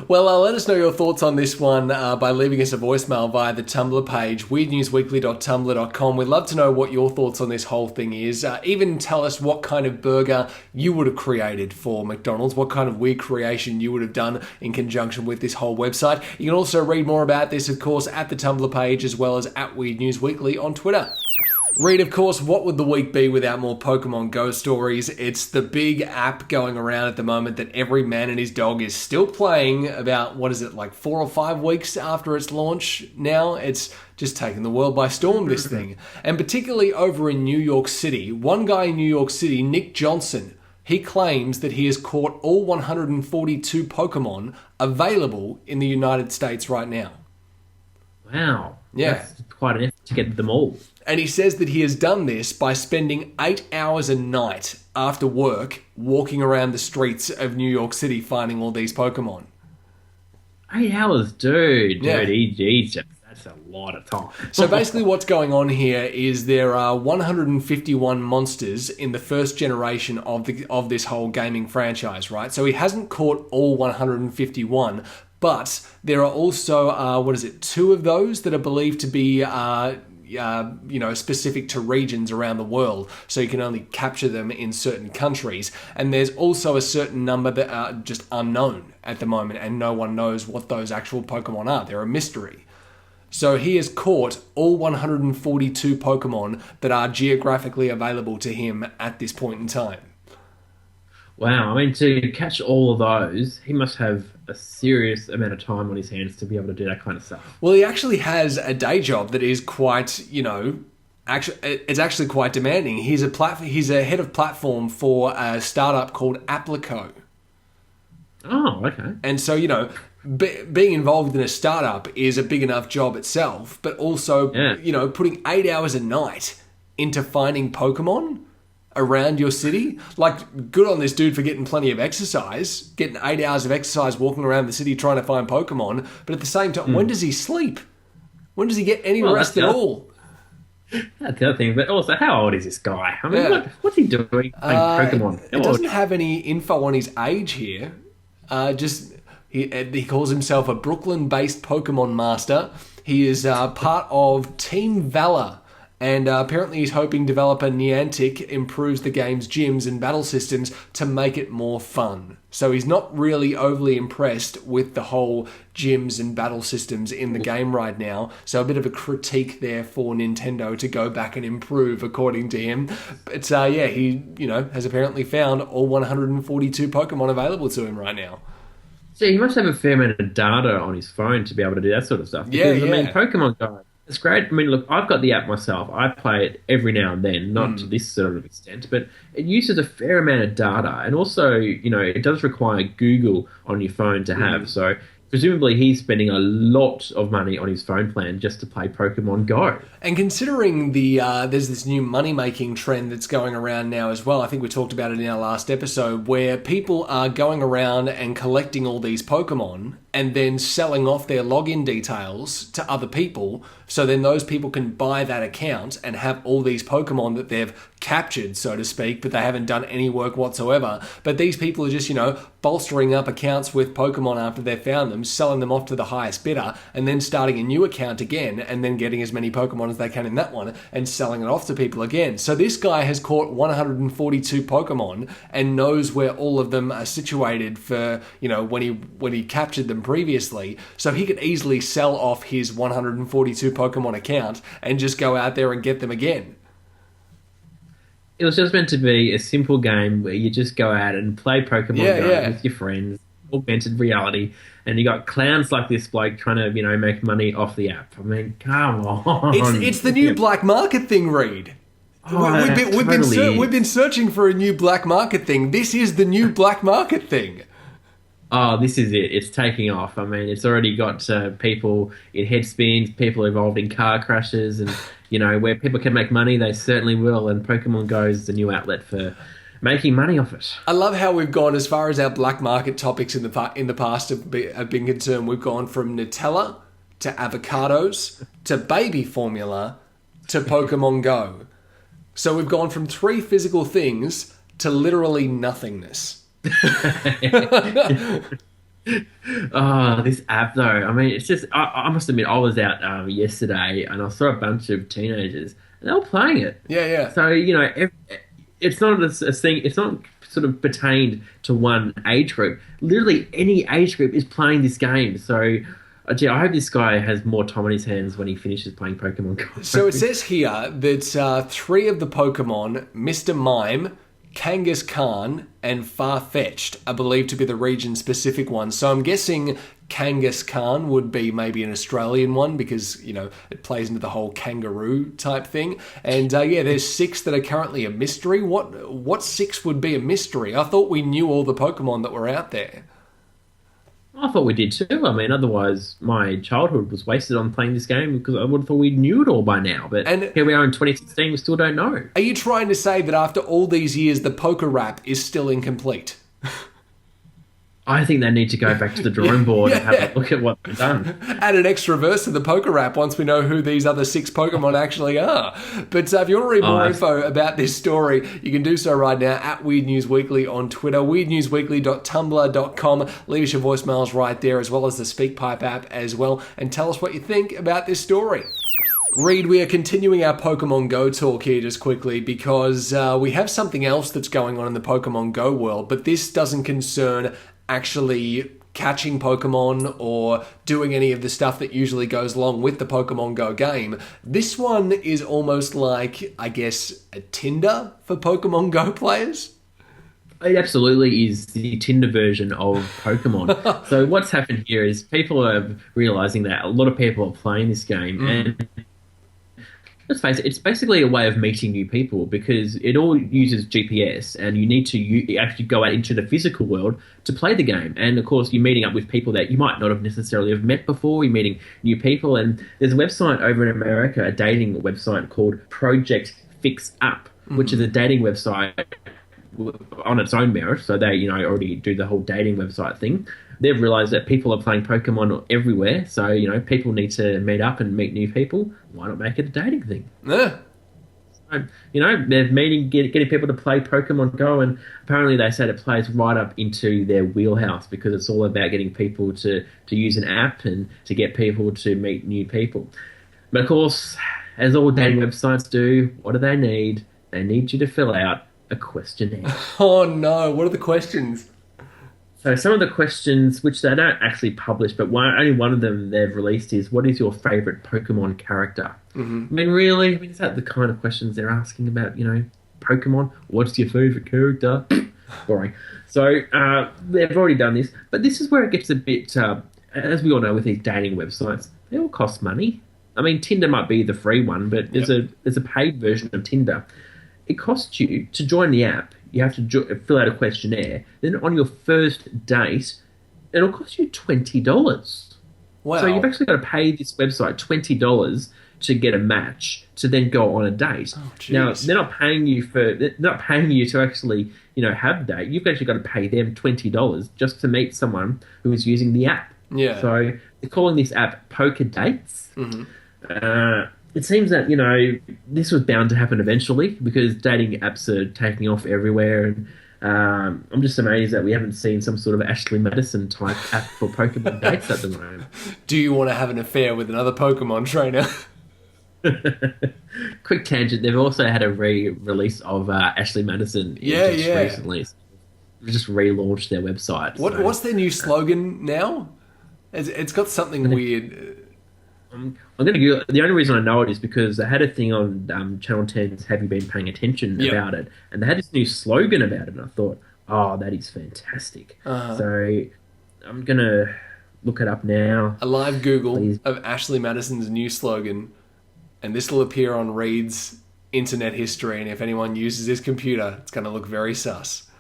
Well, let us know your thoughts on this one by leaving us a voicemail via the Tumblr page, weirdnewsweekly.tumblr.com. We'd love to know what your thoughts on this whole thing is. Even tell us what kind of burger you would have created for McDonald's, what kind of weird creation you would have done in conjunction with this whole website. You can also read more about this, of course, at the Tumblr page, as well as at Weird News Weekly on Twitter. Reid, of course, what would the week be without more Pokemon Go stories? It's the big app going around at the moment that every man and his dog is still playing about, 4 or 5 weeks after its launch now? It's just taken the world by storm, this thing. And particularly over in New York City. One guy in New York City, Nick Johnson, he claims that he has caught all 142 Pokemon available in the United States right now. Wow. Yeah. That's quite an effort to get them all. And he says that he has done this by spending 8 hours a night after work walking around the streets of New York City finding all these Pokemon. 8 hours, dude. Yeah. That's a lot of time. So basically what's going on here is there are 151 monsters in the first generation of this whole gaming franchise, right? So he hasn't caught all 151, but there are also, 2 of those that are believed to be specific to regions around the world, so you can only capture them in certain countries. And there's also a certain number that are just unknown at the moment, and no one knows what those actual Pokemon are. They're a mystery. So he has caught all 142 Pokemon that are geographically available to him at this point in time. Wow, I mean, to catch all of those, he must have a serious amount of time on his hands to be able to do that kind of stuff. Well, he actually has a day job that is quite, it's actually quite demanding. He's a head of platform for a startup called Applico. Oh, okay. And so, being involved in a startup is a big enough job itself, but also, putting 8 hours a night into finding Pokemon around your city. Like, good on this dude for getting plenty of exercise, getting 8 hours of exercise walking around the city trying to find Pokemon. But at the same time, when does he sleep? When does he get any rest at all? That's the other thing. But also, how old is this guy? I mean, Yeah. what's he doing playing Pokemon? How It old? doesn't have any info on his age here. Just he calls himself a Brooklyn-based Pokemon master. He is part of Team Valor, and apparently he's hoping developer Niantic improves the game's gyms and battle systems to make it more fun. So he's not really overly impressed with the whole gyms and battle systems in the game right now. So a bit of a critique there for Nintendo to go back and improve, according to him. But yeah, he has apparently found all 142 Pokemon available to him right now. So he must have a fair amount of data on his phone to be able to do that sort of stuff. Because, Yeah. I mean, Pokemon Go, it's great. I mean, look, I've got the app myself. I play it every now and then, not to this sort of extent, but it uses a fair amount of data. And also, it does require Google on your phone to have. So presumably he's spending a lot of money on his phone plan just to play Pokemon Go. And considering there's this new money-making trend that's going around now as well, I think we talked about it in our last episode, where people are going around and collecting all these Pokemon and then selling off their login details to other people, so then those people can buy that account and have all these Pokemon that they've captured, so to speak, but they haven't done any work whatsoever. But these people are just, bolstering up accounts with Pokemon after they've found them, selling them off to the highest bidder, and then starting a new account again, and then getting as many Pokemon as they can in that one, and selling it off to people again. So this guy has caught 142 Pokemon and knows where all of them are situated for, when he captured them previously. So he could easily sell off his 142 Pokemon account and just go out there and get them again. It was just meant to be a simple game where you just go out and play Pokemon Go with your friends, augmented reality, and you got clowns like this bloke trying to, make money off the app. I mean, come on. It's the new black market thing, Reid. We've been searching for a new black market thing. This is the new black market thing. Oh, this is it. It's taking off. I mean, it's already got people in head spins, people involved in car crashes, and, where people can make money, they certainly will. And Pokemon Go is the new outlet for making money off it. I love how we've gone as far as our black market topics in the past have been concerned. We've gone from Nutella to avocados to baby formula to Pokemon Go. So we've gone from 3 physical things to literally nothingness. Oh, this app though. I mean, it's just. I must admit, I was out yesterday and I saw a bunch of teenagers and they were playing it. Yeah. So it's not a thing. It's not sort of pertained to one age group. Literally, any age group is playing this game. So. Gee, I hope this guy has more time on his hands when he finishes playing Pokemon Go. So it says here that 3 of the Pokemon, Mr. Mime, Kangaskhan, and Farfetch'd, are believed to be the region-specific ones. So I'm guessing Kangaskhan would be maybe an Australian one because, it plays into the whole kangaroo type thing. And there's 6 that are currently a mystery. What 6 would be a mystery? I thought we knew all the Pokemon that were out there. I thought we did too. I mean, otherwise my childhood was wasted on playing this game because I would have thought we knew it all by now. But here we are in 2016, we still don't know. Are you trying to say that after all these years, the poker rap is still incomplete? I think they need to go back to the drawing board and have a look at what they've done. Add an extra verse to the poker rap once we know who these other 6 Pokemon actually are. But if you want to read more info about this story, you can do so right now at Weird News Weekly on Twitter, weirdnewsweekly.tumblr.com. Leave us your voicemails right there, as well as the SpeakPipe app as well, and tell us what you think about this story. Reid, we are continuing our Pokemon Go talk here just quickly because we have something else that's going on in the Pokemon Go world, but this doesn't concern actually catching Pokemon or doing any of the stuff that usually goes along with the Pokemon Go game. This one is almost like, I guess, a Tinder for Pokemon Go players. It absolutely is the Tinder version of Pokemon. So what's happened here is people are realizing that a lot of people are playing this game and let's face it, it's basically a way of meeting new people because it all uses GPS and you need to actually go out into the physical world to play the game. And, of course, you're meeting up with people that you might not have necessarily have met before. You're meeting new people. And there's a website over in America, a dating website called Project Fix Up, which is a dating website on its own merit. So they, already do the whole dating website thing. they've realised that people are playing Pokemon everywhere. So, people need to meet up and meet new people. Why not make it a dating thing? Yeah. They're getting people to play Pokemon Go, and apparently they said it plays right up into their wheelhouse because it's all about getting people to use an app and to get people to meet new people. But of course, as all dating websites do, what do they need? They need you to fill out a questionnaire. Oh no, what are the questions? So some of the questions, which they don't actually publish, but only one of them they've released is, what is your favourite Pokemon character? Mm-hmm. I mean, really? Is that the kind of questions they're asking about, Pokemon? What's your favourite character? Boring. So they've already done this, but this is where it gets a bit, as we all know with these dating websites, they all cost money. I mean, Tinder might be the free one, but there's a paid version of Tinder. It costs you to join the app. You have to fill out a questionnaire. Then on your first date, it'll cost you $20. Wow. So you've actually got to pay this website $20 to get a match to then go on a date. Oh, now, they're not paying you to actually, have a date. You've actually got to pay them $20 just to meet someone who is using the app. Yeah. So they're calling this app Poker Dates. Mm-hmm. It seems that, this was bound to happen eventually because dating apps are taking off everywhere. And I'm just amazed that we haven't seen some sort of Ashley Madison type app for Pokemon dates at the moment. Do you want to have an affair with another Pokemon trainer? Quick tangent, they've also had a re-release of Ashley Madison recently. They just relaunched their website. What's their new slogan now? It's got something weird. I'm going to go. The only reason I know it is because they had a thing on Channel 10's Have You Been Paying Attention about it, and they had this new slogan about it, and I thought, oh, that is fantastic. So I'm going to look it up now. A live Google of Ashley Madison's new slogan, and this will appear on Reid's internet history, and if anyone uses his computer, it's going to look very sus.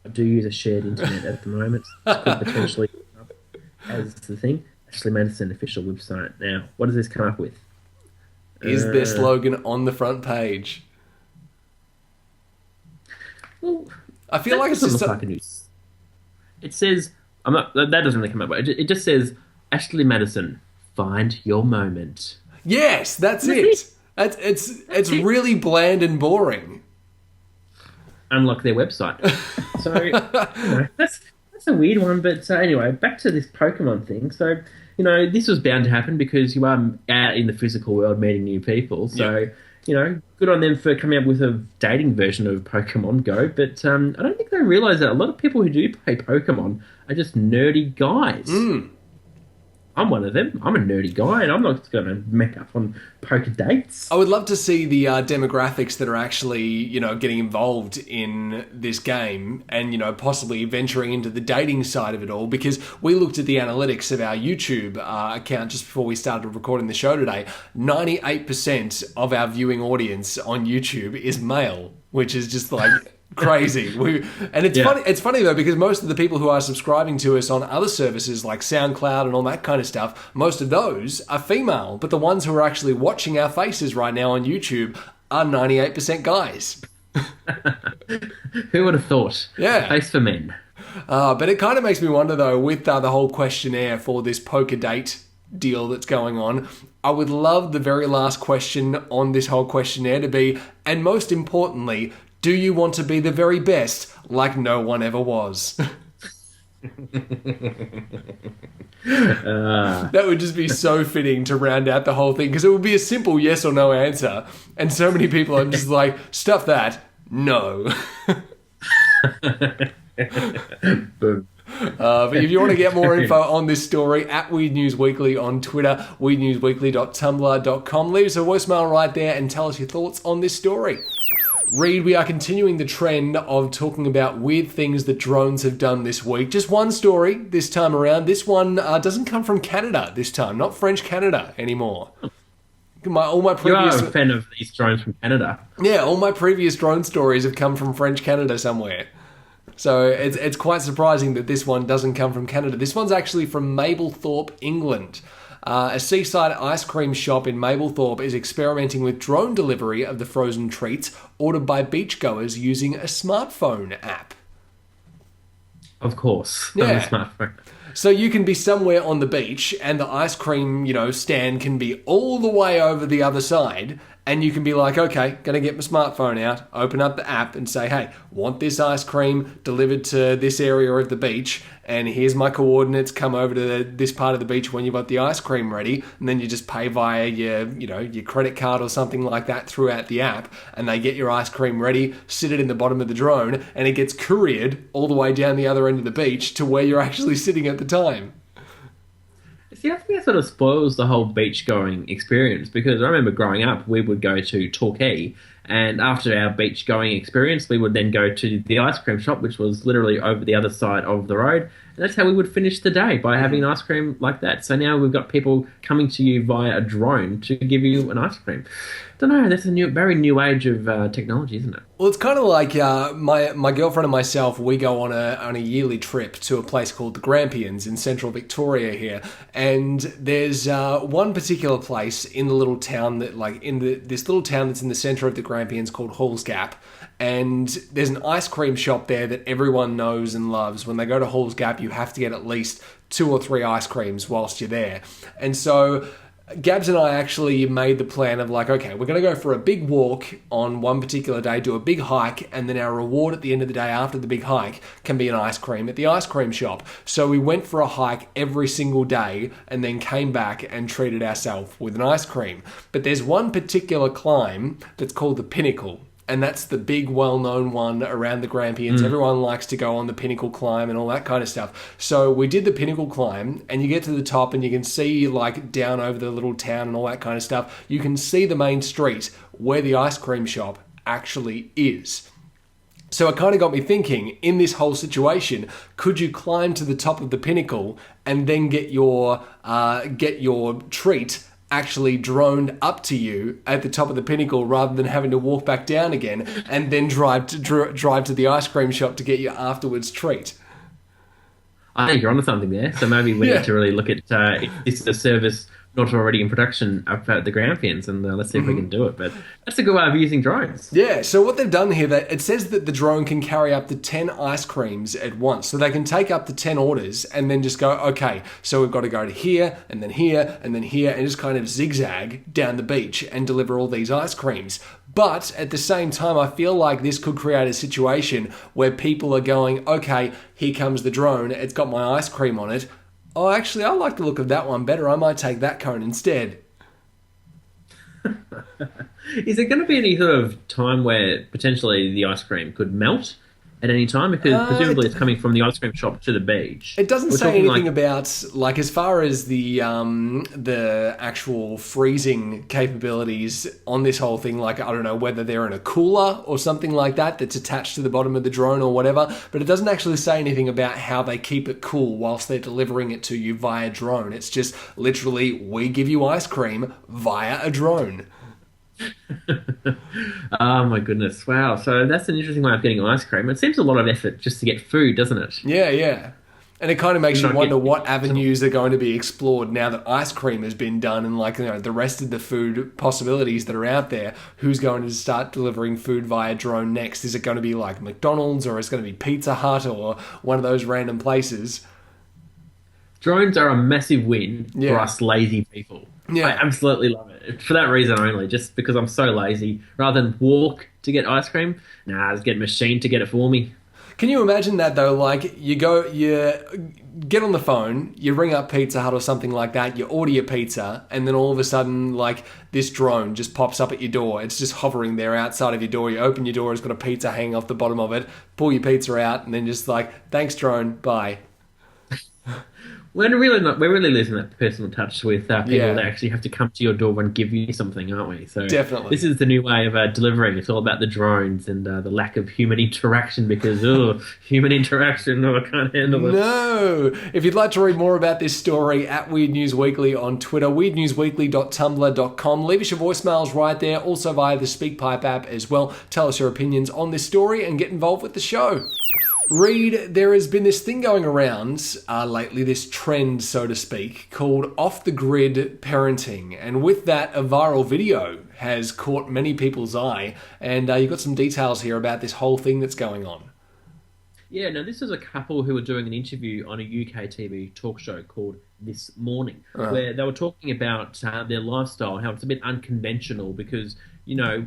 I do use a shared internet at the moment. This could potentially come up as the thing. Ashley Madison official website. Now, what does this come up with? Is their slogan on the front page? Well, I feel like it's just like a news. It says that doesn't really come up, but it just says Ashley Madison, find your moment. Yes, that's it. It's really bland and boring. Unlike their website. So that's a weird one, but anyway, back to this Pokemon thing. So, this was bound to happen because you are out in the physical world meeting new people. So, good on them for coming up with a dating version of Pokemon Go. But I don't think they realise that a lot of people who do play Pokemon are just nerdy guys. I'm one of them. I'm a nerdy guy, and I'm not going to make up on poker dates. I would love to see the demographics that are actually, getting involved in this game and, possibly venturing into the dating side of it all, because we looked at the analytics of our YouTube account just before we started recording the show today. 98% of our viewing audience on YouTube is male, which is just like... crazy. It's funny though, because most of the people who are subscribing to us on other services like Soundcloud and all that kind of stuff, most of those are female, but the ones who are actually watching our faces right now on YouTube are 98% guys. Who would have thought? Yeah. Face for men. But it kind of makes me wonder though, with the whole questionnaire for this poker date deal that's going on, I would love the very last question on this whole questionnaire to be, and most importantly, do you want to be the very best, like no one ever was? That would just be so fitting to round out the whole thing, because it would be a simple yes or no answer. And so many people are just like, stuff that, no. Boom. But if you want to get more info on this story, at Weird News Weekly on Twitter, weirdnewsweekly.tumblr.com. Leave us a voicemail right there and tell us your thoughts on this story. Reid, we are continuing the trend of talking about weird things that drones have done this week. Just one story this time around. This one doesn't come from Canada this time, not French Canada anymore. All my previous... You are a fan of these drones from Canada. Yeah, all my previous drone stories have come from French Canada somewhere. So it's quite surprising that this one doesn't come from Canada. This one's actually from Mablethorpe, England. A seaside ice cream shop in Mablethorpe is experimenting with drone delivery of the frozen treats ordered by beachgoers using a smartphone app. Of course. Yeah. On the smartphone. So you can be somewhere on the beach and the ice cream, stand can be all the way over the other side. And you can be like, okay, gonna get my smartphone out, open up the app and say, hey, want this ice cream delivered to this area of the beach, and here's my coordinates, come over to this part of the beach when you've got the ice cream ready, and then you just pay via your credit card or something like that throughout the app, and they get your ice cream ready, sit it in the bottom of the drone, and it gets couriered all the way down the other end of the beach to where you're actually sitting at the time. See, I think that sort of spoils the whole beach-going experience, because I remember growing up, we would go to Torquay, and after our beach-going experience, we would then go to the ice cream shop, which was literally over the other side of the road, and that's how we would finish the day, by having an ice cream like that. So now we've got people coming to you via a drone to give you an ice cream. Don't know, that's a very new age of technology, isn't it? Well, it's kind of like my girlfriend and myself, we go on a yearly trip to a place called the Grampians in central Victoria here, and there's one particular place in the little town this little town that's in the centre of the Grampians called Halls Gap, and there's an ice cream shop there that everyone knows and loves. When they go to Halls Gap, you have to get at least 2 or 3 ice creams whilst you're there, and so Gabs and I actually made the plan of like, okay, we're going to go for a big walk on one particular day, do a big hike, and then our reward at the end of the day after the big hike can be an ice cream at the ice cream shop. So we went for a hike every single day and then came back and treated ourselves with an ice cream. But there's one particular climb that's called the Pinnacle. And that's the big, well-known one around the Grampians. Everyone likes to go on the Pinnacle climb and all that kind of stuff. So we did the Pinnacle climb, and you get to the top, and you can see, like, down over the little town and all that kind of stuff. You can see the main street where the ice cream shop actually is. So it kind of got me thinking, in this whole situation, could you climb to the top of the Pinnacle and then get your treat actually droned up to you at the top of the Pinnacle, rather than having to walk back down again and then drive to the ice cream shop to get your afterwards treat? I think you're onto something there. So maybe we need to really look at if this is a service not already in production up at the Grampians, and let's see if we can do it. But that's a good way of using drones. Yeah, so what they've done here, it says that the drone can carry up to 10 ice creams at once. So they can take up to 10 orders and then just go, okay, so we've got to go to here, and then here, and then here, and just kind of zigzag down the beach and deliver all these ice creams. But at the same time, I feel like this could create a situation where people are going, okay, here comes the drone, it's got my ice cream on it. Oh, actually, I like the look of that one better. I might take that cone instead. Is there going to be any sort of time where potentially the ice cream could melt at any time? Because presumably it's coming from the ice cream shop to the beach. It doesn't say anything about, like, as far as the actual freezing capabilities on this whole thing. Like, I don't know whether they're in a cooler or something like that that's attached to the bottom of the drone or whatever, but it doesn't actually say anything about how they keep it cool whilst they're delivering it to you via drone. It's just literally, we give you ice cream via a drone. Oh my goodness, wow. So that's an interesting way of getting ice cream. It seems a lot of effort just to get food, doesn't it? Yeah. And it kind of makes you wonder what avenues are going to be explored now that ice cream has been done, and the rest of the food possibilities that are out there. Who's going to start delivering food via drone next? Is it going to be like McDonald's, or is it going to be Pizza Hut, or one of those random places? Drones are a massive win for us lazy people. Yeah. I absolutely love it. For that reason only, just because I'm so lazy. Rather than walk to get ice cream, just get a machine to get it for me. Can you imagine that though? Like, you get on the phone, you ring up Pizza Hut or something like that, you order your pizza, and then all of a sudden, like, this drone just pops up at your door. It's just hovering there outside of your door. You open your door, it's got a pizza hanging off the bottom of it, pull your pizza out, and then just like, thanks drone, bye. We're really losing that personal touch with people that actually have to come to your door and give you something, aren't we? So definitely, this is the new way of delivering. It's all about the drones and the lack of human interaction, because human interaction, I can't handle it. No. If you'd like to read more about this story, at Weird News Weekly on Twitter, weirdnewsweekly.tumblr.com. Leave us your voicemails right there, also via the SpeakPipe app as well. Tell us your opinions on this story and get involved with the show. Reid, there has been this thing going around lately, this trend, so to speak, called off-the-grid parenting. And with that, a viral video has caught many people's eye. And you've got some details here about this whole thing that's going on. Yeah, no, this is a couple who were doing an interview on a UK TV talk show called This Morning, where they were talking about their lifestyle, how it's a bit unconventional because,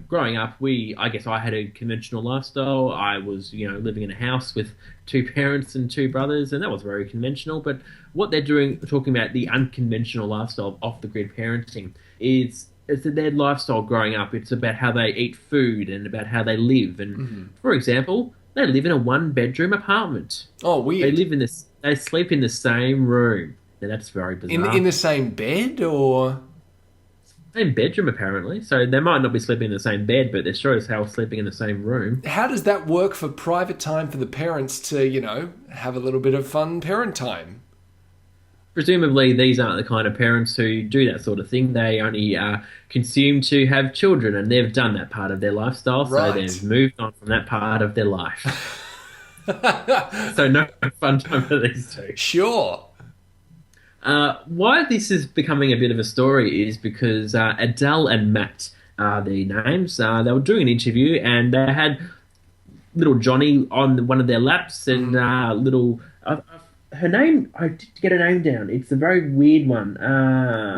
growing up, I guess I had a conventional lifestyle. I was, living in a house with two parents and two brothers, and that was very conventional. But what they're talking about the unconventional lifestyle of off-the-grid parenting is their lifestyle growing up. It's about how they eat food and about how they live. And, for example, they live in a one-bedroom apartment. Oh, weird. They sleep in the same room. Now, that's very bizarre. In the same bed, or...? Same bedroom, apparently. So they might not be sleeping in the same bed, but they're sure as hell sleeping in the same room. How does that work for private time for the parents to, have a little bit of fun parent time? Presumably, these aren't the kind of parents who do that sort of thing. They only consume to have children, and they've done that part of their lifestyle, so they've moved on from that part of their life. So no fun time for these two. Sure. Why this is becoming a bit of a story is because Adele and Matt are the names. They were doing an interview, and they had little Johnny on one of their laps, and little... her name, I did get her name down. It's a very weird one.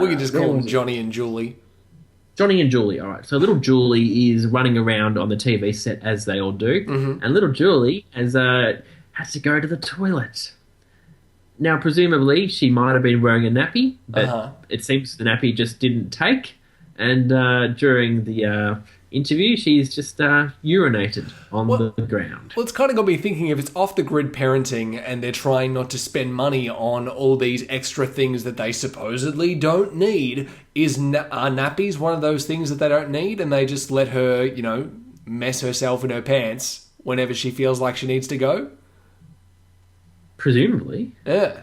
We can just call them Johnny and Julie. Johnny and Julie, all right. So little Julie is running around on the TV set as they all do, and little Julie has to go to the toilet. Now, presumably, she might have been wearing a nappy, but it seems the nappy just didn't take. And during the interview, she's just urinated on the ground. Well, it's kind of got me thinking, if it's off-the-grid parenting and they're trying not to spend money on all these extra things that they supposedly don't need, are nappies one of those things that they don't need, and they just let her, mess herself in her pants whenever she feels like she needs to go? Presumably. Yeah.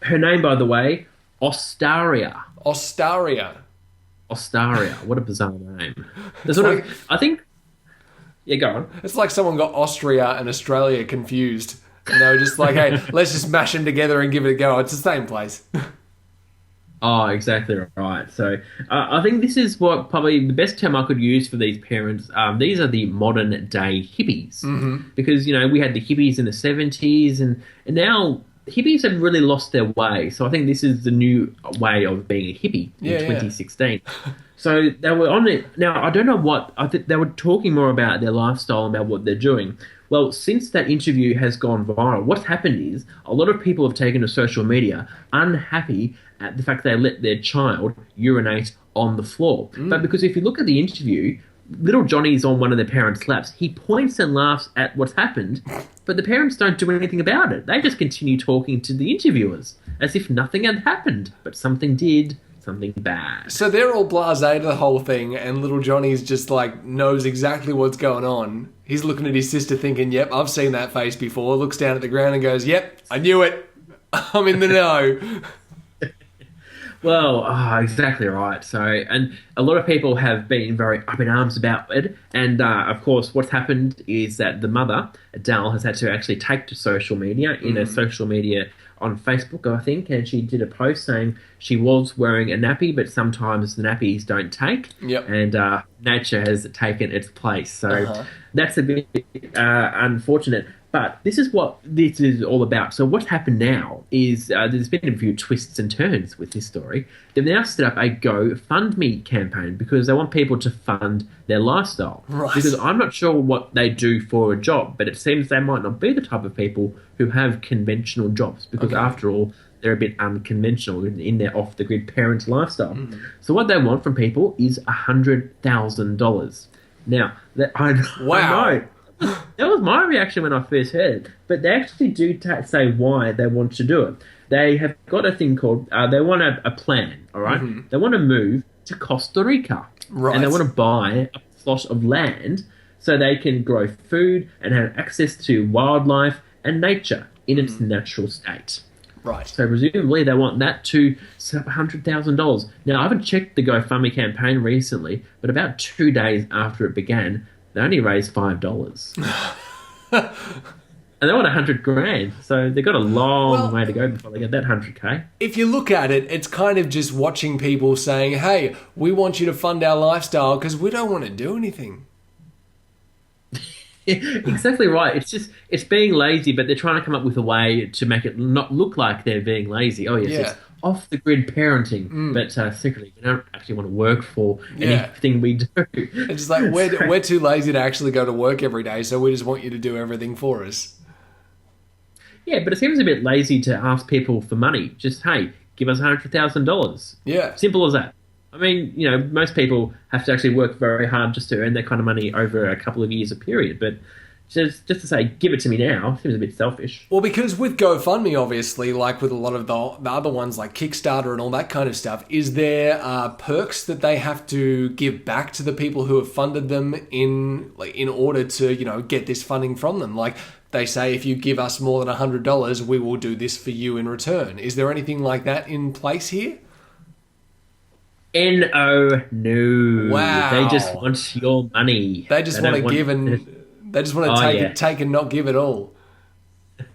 Her name, by the way, Ostaria. Ostaria. What a bizarre name. I think... Yeah, go on. It's like someone got Austria and Australia confused. And they were just like, hey, let's just mash them together and give it a go. It's the same place. Oh, exactly right. So I think this is what probably the best term I could use for these parents. These are the modern day hippies. Because, we had the hippies in the 70s and now hippies have really lost their way. So I think this is the new way of being a hippie in 2016. So they were on it. Now, I don't know what... I think they were talking more about their lifestyle and about what they're doing. Well, since that interview has gone viral, what's happened is a lot of people have taken to social media unhappy at the fact they let their child urinate on the floor. But because if you look at the interview, little Johnny's on one of their parents' laps. He points and laughs at what's happened, but the parents don't do anything about it. They just continue talking to the interviewers as if nothing had happened, but something did. Something bad. So they're all blasé to the whole thing, and little Johnny's just knows exactly what's going on. He's looking at his sister thinking, yep, I've seen that face before, looks down at the ground and goes, yep, I knew it. I'm in the know. Well, exactly right. So, and a lot of people have been very up in arms about it. And, of course, what's happened is that the mother, Adele, has had to actually take to social media in a social media on Facebook, I think, and she did a post saying she was wearing a nappy, but sometimes the nappies don't take, and nature has taken its place. So that's a bit unfortunate. But this is what this is all about. So what's happened now is there's been a few twists and turns with this story. They've now set up a GoFundMe campaign because they want people to fund their lifestyle. Right. Because I'm not sure what they do for a job, but it seems they might not be the type of people who have conventional jobs because after all, they're a bit unconventional in their off-the-grid parent lifestyle. So what they want from people is $100,000. Now, I know. That was my reaction when I first heard it. But they actually do say why they want to do it. They have got a thing called, they want a plan, all right? They want to move to Costa Rica. Right. And they want to buy a plot of land so they can grow food and have access to wildlife and nature in its natural state. Right. So presumably they want that to set up $100,000. Now, I haven't checked the GoFundMe campaign recently, but about 2 days after it began, they only raised $5. And they want $100,000, so they've got a long way to go before they get that $100K. If you look at it, it's kind of just watching people saying, hey, we want you to fund our lifestyle because we don't want to do anything. Exactly right. It's being lazy, but they're trying to come up with a way to make it not look like they're being lazy. Oh yes, Yeah. it's off the grid parenting, but secretly we don't actually want to work for Yeah. anything we do. It's just like we're too lazy to actually go to work every day, so we just want you to do everything for us. Yeah, but it seems a bit lazy to ask people for money. Just hey, give us $100,000. Yeah. Simple as that. I mean, most people have to actually work very hard just to earn that kind of money over a couple of years a period. But just to say, give it to me now, seems a bit selfish. Well, because with GoFundMe, obviously, like with a lot of the other ones like Kickstarter and all that kind of stuff, is there perks that they have to give back to the people who have funded them in order to, get this funding from them? Like they say, if you give us more than $100, we will do this for you in return. Is there anything like that in place here? No. Wow. They just want your money. They just want to give and they just want to take and not give at all.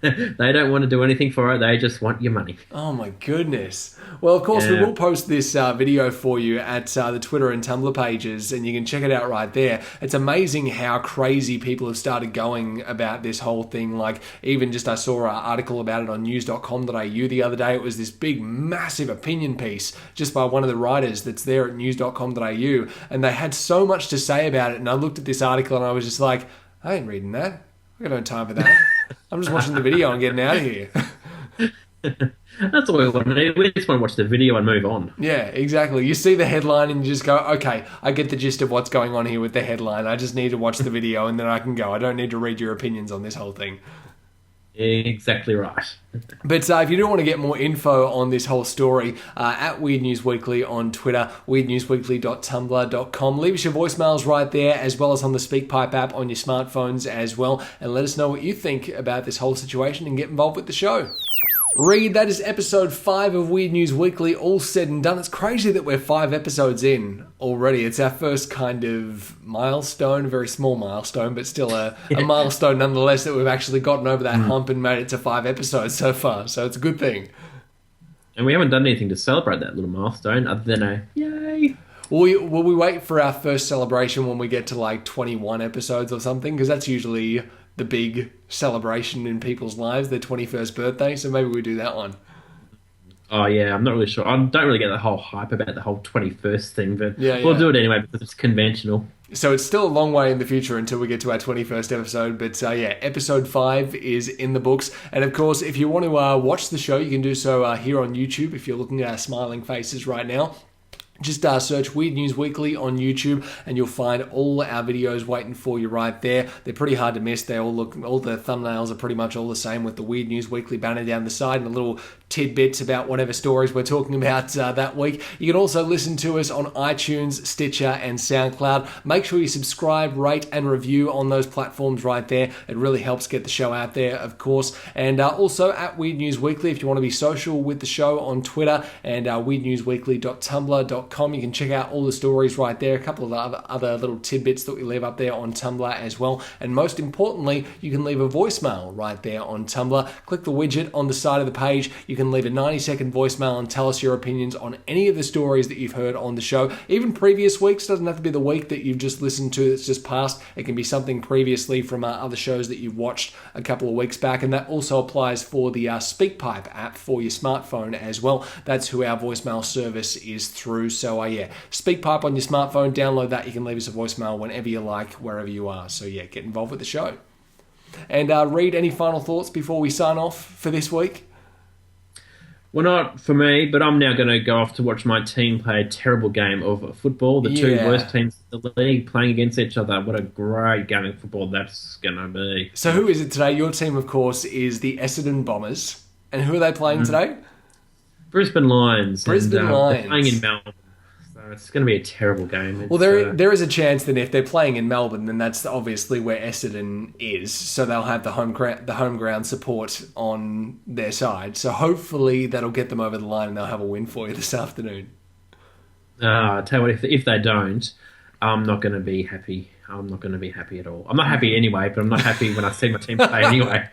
They don't want to do anything for it. They just want your money. Oh my goodness. Well, of course, we will post this video for you at the Twitter and Tumblr pages, and you can check it out right there. It's amazing how crazy people have started going about this whole thing. Like, even just I saw an article about it on news.com.au the other day. It was this big, massive opinion piece just by one of the writers that's there at news.com.au, and they had so much to say about it. And I looked at this article and I was just like, I ain't reading that. I got no time for that. I'm just watching the video and getting out of here. That's all we want to do. We just want to watch the video and move on. Yeah, exactly. You see the headline and you just go, okay, I get the gist of what's going on here with the headline. I just need to watch the video and then I can go. I don't need to read your opinions on this whole thing. Exactly right. But if you do want to get more info on this whole story, at Weird News Weekly on Twitter, weirdnewsweekly.tumblr.com. Leave us your voicemails right there, as well as on the SpeakPipe app on your smartphones as well, and let us know what you think about this whole situation and get involved with the show. Reid, that is episode 5 of Weird News Weekly, all said and done. It's crazy that we're 5 episodes in already. It's our first kind of milestone, a very small milestone, but still a milestone nonetheless, that we've actually gotten over that hump and made it to 5 episodes so far. So it's a good thing. And we haven't done anything to celebrate that little milestone other than a yay. Will we wait for our first celebration when we get to like 21 episodes or something? Because that's usually the big celebration in people's lives, their 21st birthday. So maybe we do that one. Oh, yeah, I'm not really sure. I don't really get the whole hype about the whole 21st thing, but we'll do it anyway because it's conventional. So it's still a long way in the future until we get to our 21st episode. But episode 5 is in the books. And of course, if you want to watch the show, you can do so here on YouTube if you're looking at our smiling faces right now. Just search Weird News Weekly on YouTube and you'll find all our videos waiting for you right there. They're pretty hard to miss. All the thumbnails are pretty much all the same with the Weird News Weekly banner down the side and a little tidbits about whatever stories we're talking about that week. You can also listen to us on iTunes, Stitcher, and SoundCloud. Make sure you subscribe, rate, and review on those platforms right there. It really helps get the show out there, of course. And also at Weird News Weekly, if you want to be social with the show on Twitter, and weirdnewsweekly.tumblr.com. You can check out all the stories right there, a couple of other little tidbits that we leave up there on Tumblr as well. And most importantly, you can leave a voicemail right there on Tumblr. Click the widget on the side of the page. You can leave a 90-second voicemail and tell us your opinions on any of the stories that you've heard on the show. Even previous weeks, doesn't have to be the week that you've just listened to that's just passed. It can be something previously from other shows that you've watched a couple of weeks back. And that also applies for the SpeakPipe app for your smartphone as well. That's who our voicemail service is through. So SpeakPipe on your smartphone, download that. You can leave us a voicemail whenever you like, wherever you are. So get involved with the show. And Reid, any final thoughts before we sign off for this week? Well, not for me, but I'm now going to go off to watch my team play a terrible game of football. The two worst teams in the league playing against each other. What a great game of football that's going to be. So who is it today? Your team, of course, is the Essendon Bombers. And who are they playing today? Brisbane Lions. Brisbane Lions. They're playing in Melbourne. It's going to be a terrible game. Well, there is a chance that if they're playing in Melbourne, then that's obviously where Essendon is. So they'll have the home ground support on their side. So hopefully that'll get them over the line and they'll have a win for you this afternoon. I tell you what, if they don't, I'm not going to be happy. I'm not going to be happy at all. I'm not happy anyway, but I'm not happy when I see my team play anyway.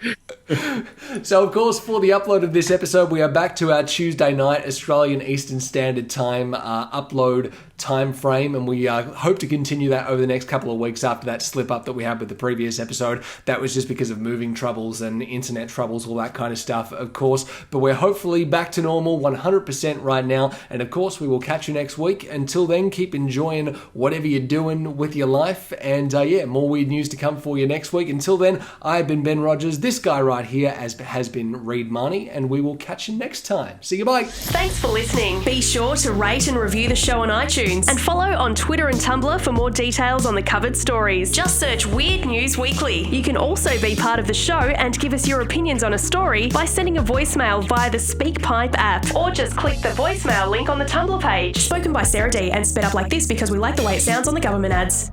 So, of course, for the upload of this episode, we are back to our Tuesday night Australian Eastern Standard Time upload time frame, and we hope to continue that over the next couple of weeks after that slip up that we had with the previous episode. That was just because of moving troubles and internet troubles, all that kind of stuff, of course. But we're hopefully back to normal 100% right now, and of course, we will catch you next week. Until then, keep enjoying whatever you're doing with your life, and more weird news to come for you next week. Until then, I've been Ben Rogers. This guy right here has been Reid Marnie, and we will catch you next time. See you, bye. Thanks for listening. Be sure to rate and review the show on iTunes and follow on Twitter and Tumblr for more details on the covered stories. Just search Weird News Weekly. You can also be part of the show and give us your opinions on a story by sending a voicemail via the SpeakPipe app, or just click the voicemail link on the Tumblr page. Spoken by Sarah D and sped up like this because we like the way it sounds on the government ads.